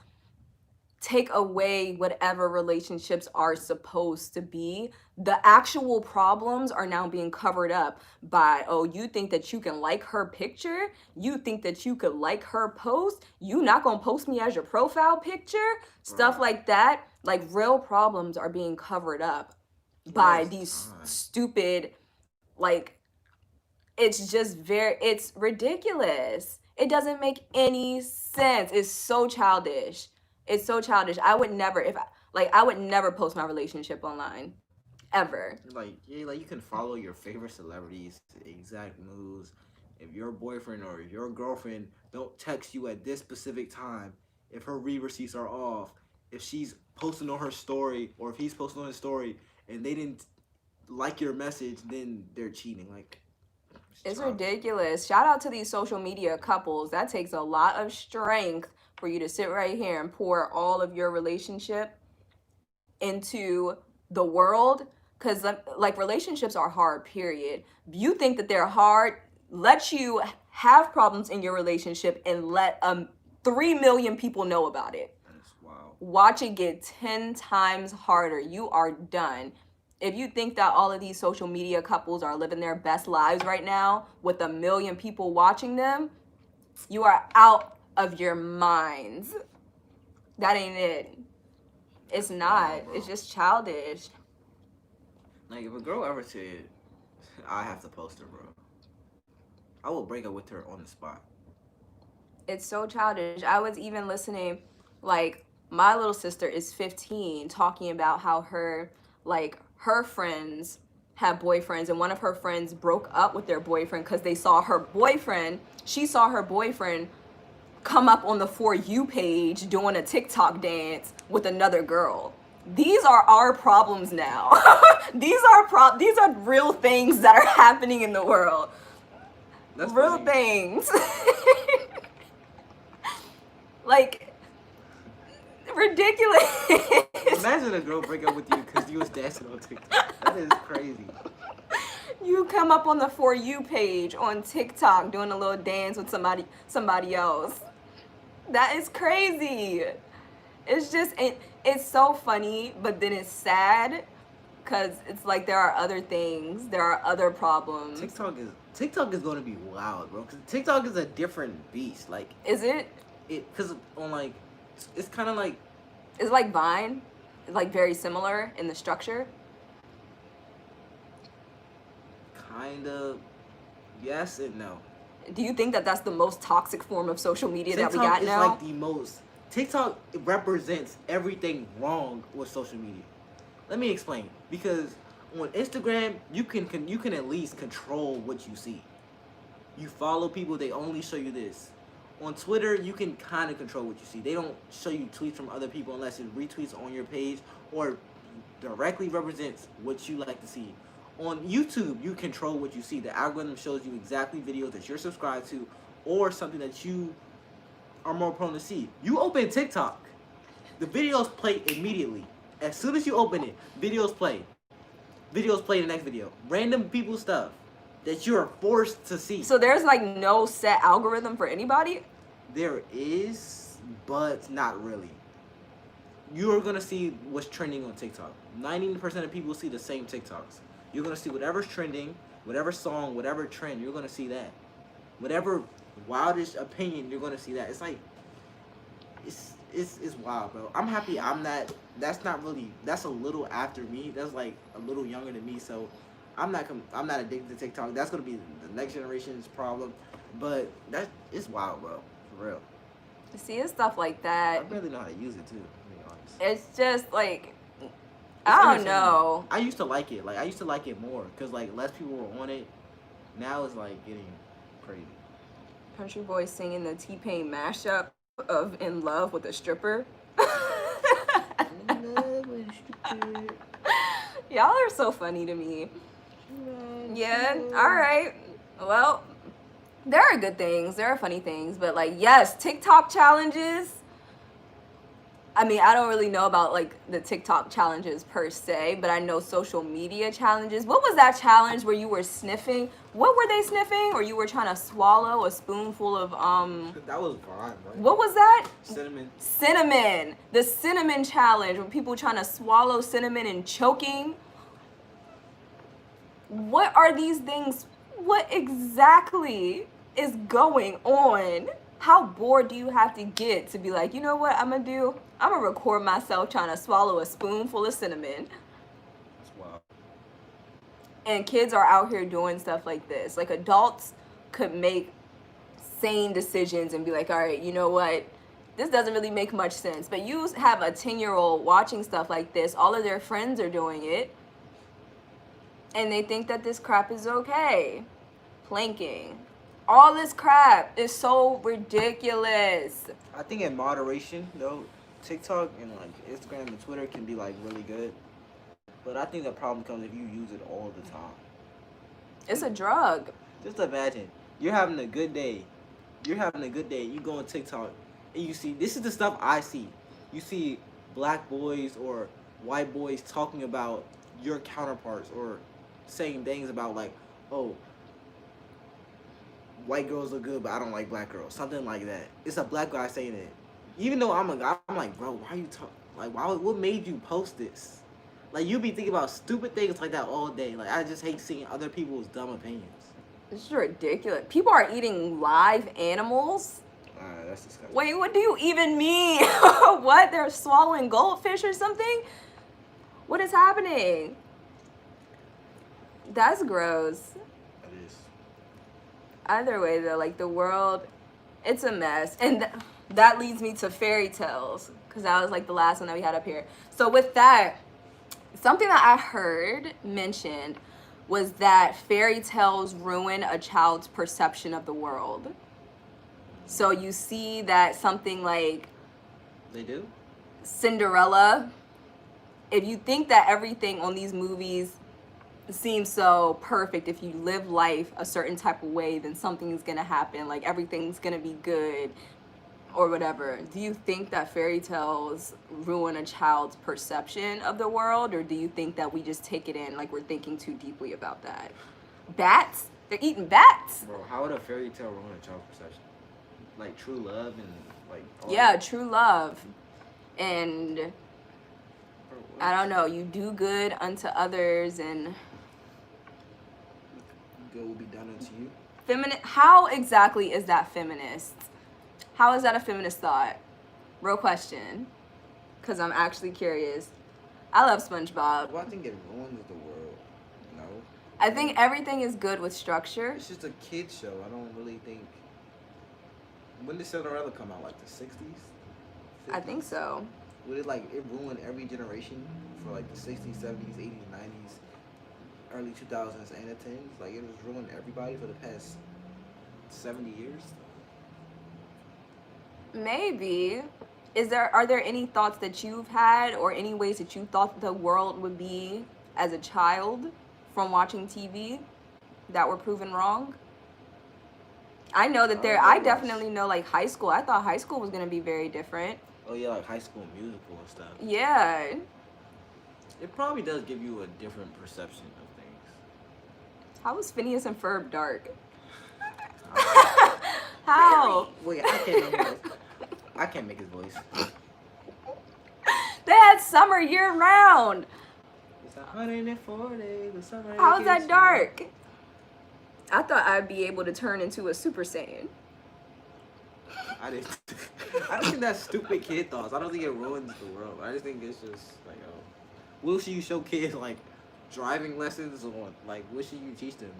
take away whatever relationships are supposed to be. The actual problems are now being covered up by, oh, you think that you can like her picture? You think that you could like her post? You not gonna post me as your profile picture? Stuff like that. Like, real problems are being covered up by these stupid, like, it's ridiculous. It doesn't make any sense. It's so childish. It's so childish. I would never, I would never post my relationship online, ever. Like, yeah, like you can follow your favorite celebrities, exact moves. If your boyfriend or your girlfriend don't text you at this specific time, if her read receipts are off, if she's posting on her story or if he's posting on his story and they didn't like your message, then they're cheating. Like, it's ridiculous. Shout out to these social media couples. That takes a lot of strength for you to sit right here and pour all of your relationship into the world. Because, like, relationships are hard, period. You think that they're hard, let you have problems in your relationship and let 3 million people know about it. That's wild. Watch it get 10 times harder. You are done. If you think that all of these social media couples are living their best lives right now with 1 million people watching them, you are out of your minds. That ain't it. It's not. It's just childish. Like, if a girl ever said, I have to post her, bro, I will break up with her on the spot. It's so childish. I was even listening, like, my little sister is 15, talking about how her friends have boyfriends, and one of her friends broke up with their boyfriend because she saw her boyfriend come up on the For You page doing a TikTok dance with another girl. These are our problems now. These are real things that are happening in the world. That's real funny. Things. Like, ridiculous. Imagine a girl break up with you because you was dancing on TikTok. That is crazy. You come up on the For You page on TikTok doing a little dance with somebody else. That is crazy. It's just, it's so funny, but then it's sad because it's like there are other things, there are other problems. TikTok is going to be wild, bro. Because TikTok is a different beast. Like, is it? Because on like, it's kind of like, it's like Vine. It's like very similar in the structure. kind of yes and no. Do you think that that's the most toxic form of social media TikTok that we got is now? like the most. TikTok represents everything wrong with social media. Let me explain. Because on Instagram, you can at least control what you see. You follow people, they only show you this. On Twitter, you can kind of control what you see. They don't show you tweets from other people unless it retweets on your page or directly represents what you like to see. On YouTube, you control what you see. The algorithm shows you exactly videos that you're subscribed to or something that you are more prone to see. You open TikTok, the videos play immediately. As soon as you open it, videos play. Videos play the next video. Random people stuff that you are forced to see. So there's like no set algorithm for anybody? There is, but not really. You are gonna see what's trending on TikTok. 90% of people see the same TikToks. You're gonna see whatever's trending, whatever song, whatever trend, you're gonna see that. Whatever wildish opinion, you're gonna see that. It's like, it's wild, bro. I'm happy I'm not. That's not really. That's a little after me. That's like a little younger than me. So I'm not addicted to TikTok. That's gonna be the next generation's problem. But it's wild, bro. For real. See, it's stuff like I that. barely know how to use it too. To be honest. It's just like, It's I don't entertaining. know. I used to like it. Like I used to like it more because like less people were on it. Now it's like getting crazy. Country Boy singing the T-Pain mashup of In Love with a Stripper. Y'all are so funny to me. Yeah, alright. Well, there are good things, there are funny things, but like, yes, TikTok challenges. I mean, I don't really know about like the TikTok challenges per se, but I know social media challenges. What was that challenge where you were sniffing? What were they sniffing? Or you were trying to swallow a spoonful of That was fine, bro. what was that? Cinnamon. Cinnamon. The cinnamon challenge, where people trying to swallow cinnamon and choking. What are these things? What exactly is going on? How bored do you have to get to be like, you know what I'm gonna do? I'm gonna record myself trying to swallow a spoonful of cinnamon. That's wild. And kids are out here doing stuff like this. Like adults could make sane decisions and be like, all right, you know what? This doesn't really make much sense. But you have a 10-year-old watching stuff like this. All of their friends are doing it. And they think that this crap is okay. Planking. All this crap is so ridiculous. I think in moderation though, TikTok and like Instagram and Twitter can be like really good. But I think the problem comes if you use it all the time. It's a drug. Just imagine you're having a good day. You're having a good day. You go on TikTok and you see this is the stuff I see. You see black boys or white boys talking about your counterparts or saying things about like, oh, white girls look good, but I don't like black girls. Something like that. It's a black guy saying it. Even though I'm a guy, I'm like, bro, why are you talking? Like, why? What made you post this? Like, you be thinking about stupid things like that all day. Like, I just hate seeing other people's dumb opinions. This is ridiculous. People are eating live animals. That's disgusting. Wait, what do you even mean? What? They're swallowing goldfish or something? What is happening? That's gross. That is. Either way, though, like the world, it's a mess. And that leads me to Fairytales, because that was like the last one that we had up here. So with that, something that I heard mentioned was that fairy tales ruin a child's perception of the world. So you see that something like They do? Cinderella, if you think that everything on these movies seems so perfect, if you live life a certain type of way, then something's gonna happen, like everything's gonna be good or whatever. Do you think that fairy tales ruin a child's perception of the world, or do you think that we just take it in like we're thinking too deeply about that? Bats? They're eating bats? Bro, how would a fairy tale ruin a child's perception? Like true love and like all Yeah, that? true love. And Bro, what? I don't know, you do good unto others, and Good will be done unto you. how exactly is that feminist? How is that a feminist thought? Real question. Because I'm actually curious. I love SpongeBob. Well, I think it ruins the world. No. I think everything is good with structure. It's just a kid's show. I don't really think. When did Cinderella come out? Like the 60s? I think so. Would it like it ruined every generation for like the 60s, 70s, 80s, 90s, early 2000s, and the 10s? Like it was ruined everybody for the past 70 years? Maybe. Are there any thoughts that you've had, or any ways that you thought the world would be as a child from watching TV that were proven wrong? I know that Oh, I yes. definitely know like high school. I thought high school was gonna be very different. Oh yeah, like High School Musical and stuff. Yeah. It probably does give you a different perception of things. How was Phineas and Ferb dark? I How? Wait, I can't make his voice. I can't make his voice. They had summer year round. It's 104 days of summer. How is that dark? I thought I'd be able to turn into a Super Saiyan. I didn't. I just think that's stupid kid thoughts. I don't think it ruins the world. I just think it's just like, oh, what should you show kids like driving lessons on? Like, what should you teach them?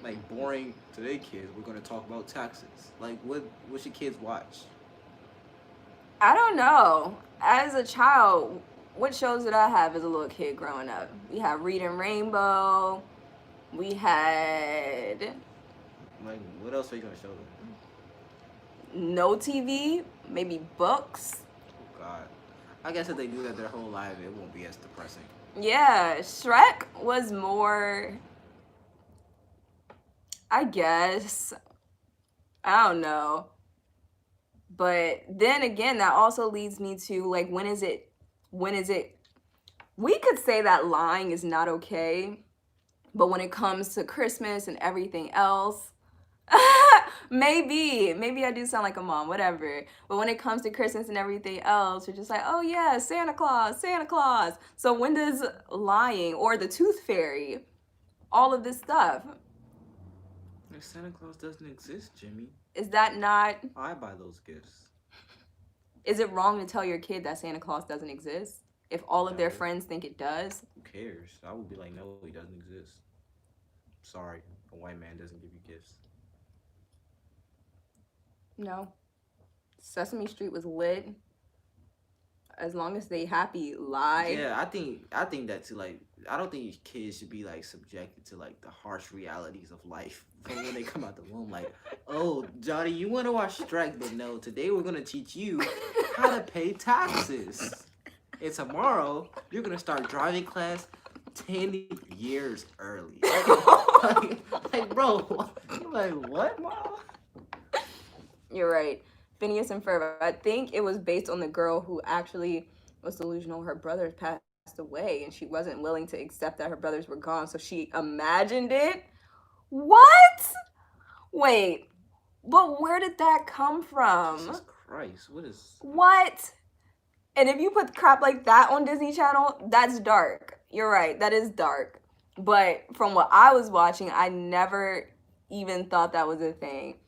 Like boring today, kids. We're gonna talk about taxes. Like, what should kids watch? I don't know. As a child, what shows did I have as a little kid growing up? We had Reading Rainbow. We had Like, what else are you gonna show them? no TV, maybe books. Oh God. I guess if they do that their whole life, it won't be as depressing. Yeah, Shrek was more, I guess, I don't know. But then again, that also leads me to like, when is it, we could say that lying is not okay, but when it comes to Christmas and everything else, maybe I do sound like a mom, whatever. But when it comes to Christmas and everything else, you're just like, oh yeah, Santa Claus, Santa Claus. So when does lying or the tooth fairy, all of this stuff, Santa Claus doesn't exist, Jimmy. is that not, I buy those gifts. is it wrong to tell your kid that Santa Claus doesn't exist if all of their No. friends think it does? Who cares? I would be like, no, he doesn't exist. Sorry, a white man doesn't give you gifts. No. Sesame Street was lit. As long as they happy, lie. Yeah, I think that too. Like, I don't think kids should be like subjected to like the harsh realities of life from when they come out the womb. Like, oh, Johnny, you want to watch Strike, but no, today we're gonna teach you how to pay taxes. And tomorrow you're gonna start driving class 10 years early. Like, bro, you're like, what, mom? You're right. Phineas and Ferb. I think it was based on the girl who actually was delusional. Her brothers passed away, and she wasn't willing to accept that her brothers were gone, so she imagined it. What? Wait, but where did that come from? Jesus Christ, what is... What? And if you put crap like that on Disney Channel, that's dark. You're right, that is dark. But from what I was watching, I never even thought that was a thing.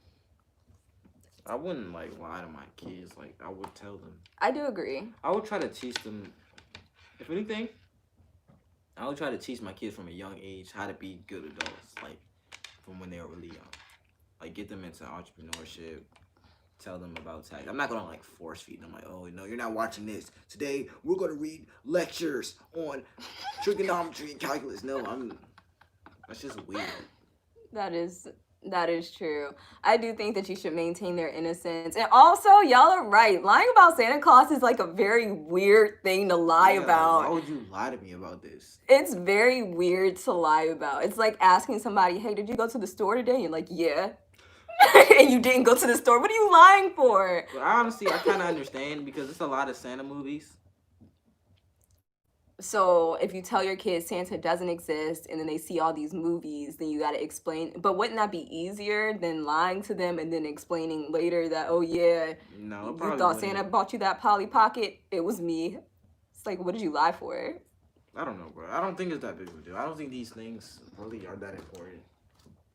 I wouldn't like lie to my kids. Like, I would tell them. I do agree. I would try to teach them, if anything, I would try to teach my kids from a young age how to be good adults, like from when they were really young. Like, get them into entrepreneurship, tell them about tax. I'm not gonna like force feed them like, oh no, you're not watching this. Today we're gonna read lectures on trigonometry and calculus. No, that's just weird. That is true. I do think that you should maintain their innocence. And also, y'all are right. Lying about Santa Claus is like a very weird thing to lie about. Why would you lie to me about this? It's very weird to lie about. It's like asking somebody, hey, did you go to the store today? And you're like, yeah. And you didn't go to the store. What are you lying for? But honestly, I kind of understand because it's a lot of Santa movies. So if you tell your kids Santa doesn't exist and then they see all these movies, then you got to explain. But wouldn't that be easier than lying to them and then explaining later that, oh yeah, No, you thought Santa bought you that Polly Pocket? It was me. It's like, what did you lie for? I don't know, bro. I don't think it's that big of a deal. I don't think these things really are that important.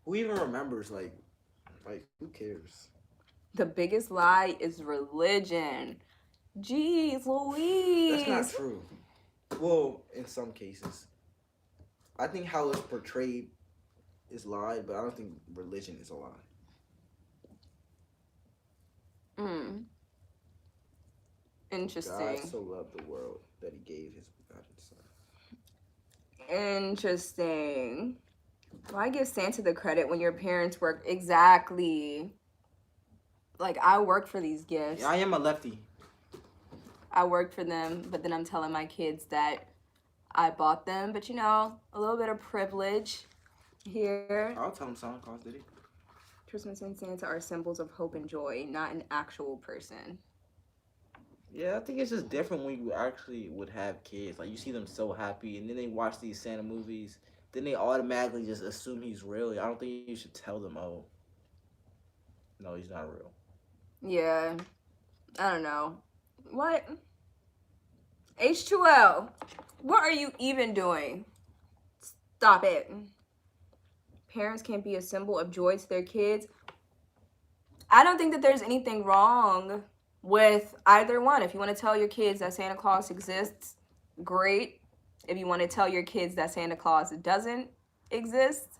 Who even remembers, like who cares? The biggest lie is religion. Jeez Louise. That's not true. Well, in some cases. I think how it's portrayed is lied, but I don't think religion is a lie. Interesting. God so loved the world that he gave his begotten son. Interesting. Why give Santa the credit when your parents work? Exactly. Like, I work for these gifts. Yeah, I am a lefty. I worked for them, but then I'm telling my kids that I bought them. But, you know, a little bit of privilege here. I'll tell them Santa Claus did it. Christmas and Santa are symbols of hope and joy, not an actual person. Yeah, I think it's just different when you actually would have kids. Like you see them so happy, and then they watch these Santa movies, then they automatically just assume he's real. I don't think you should tell them, oh, no, he's not real. Yeah, I don't know. What? H2O, what are you even doing? Stop it. Parents can't be a symbol of joy to their kids. I don't think that there's anything wrong with either one. If you want to tell your kids that Santa Claus exists, great. If you want to tell your kids that Santa Claus doesn't exist,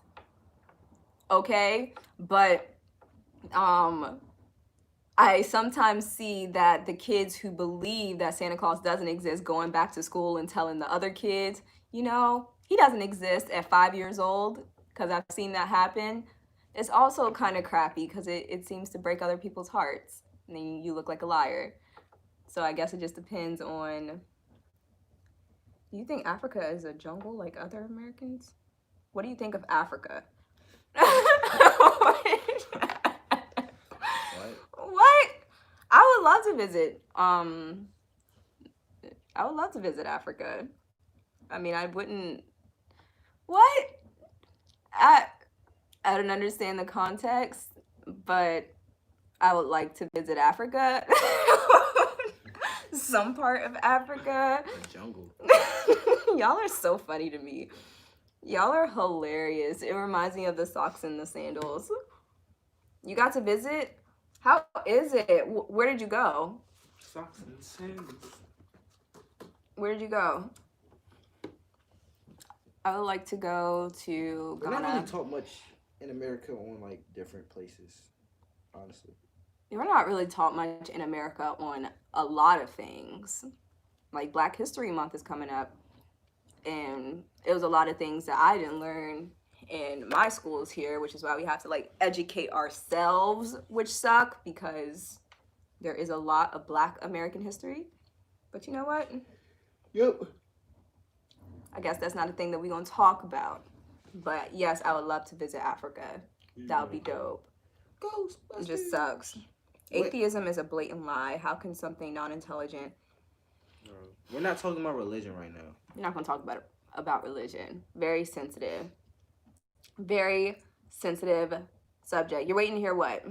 okay. But I sometimes see that the kids who believe that Santa Claus doesn't exist going back to school and telling the other kids, you know, he doesn't exist at 5 years old, because I've seen that happen. It's also kind of crappy because it seems to break other people's hearts. And then you look like a liar. So I guess it just depends on. Do you think Africa is a jungle like other Americans? What do you think of Africa? What? I would love to visit. I would love to visit Africa. I mean, I wouldn't. What? I don't understand the context, but I would like to visit Africa. Some part of Africa. The jungle. Y'all are so funny to me. Y'all are hilarious. It reminds me of the socks and the sandals. You got to visit? How is it? Where did you go? Socks and sandals. Where did you go? I would like to go to We're Ghana. not really taught much in America on like different places, honestly. We're not really taught much in America on a lot of things. Like Black History Month is coming up, and it was a lot of things that I didn't learn in my schools here, which is why we have to like educate ourselves, which suck because there is a lot of Black American history. But you know what? Yep. I guess that's not a thing that we're gonna talk about. But yes, I would love to visit Africa. That would be dope. It just sucks. Atheism is a blatant lie. How can something non-intelligent? We're not talking about religion right now. You're not gonna talk about religion. Very sensitive. Very sensitive subject. You're waiting to hear what?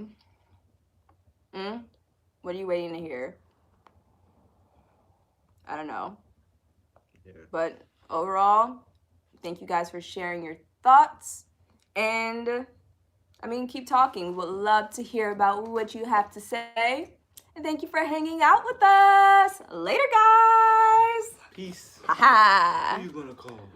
What are you waiting to hear? I don't know. Yeah. But overall, thank you guys for sharing your thoughts. And I mean, keep talking. We would love to hear about what you have to say. And thank you for hanging out with us. Later, guys. Peace. Ha ha. Who you gonna call?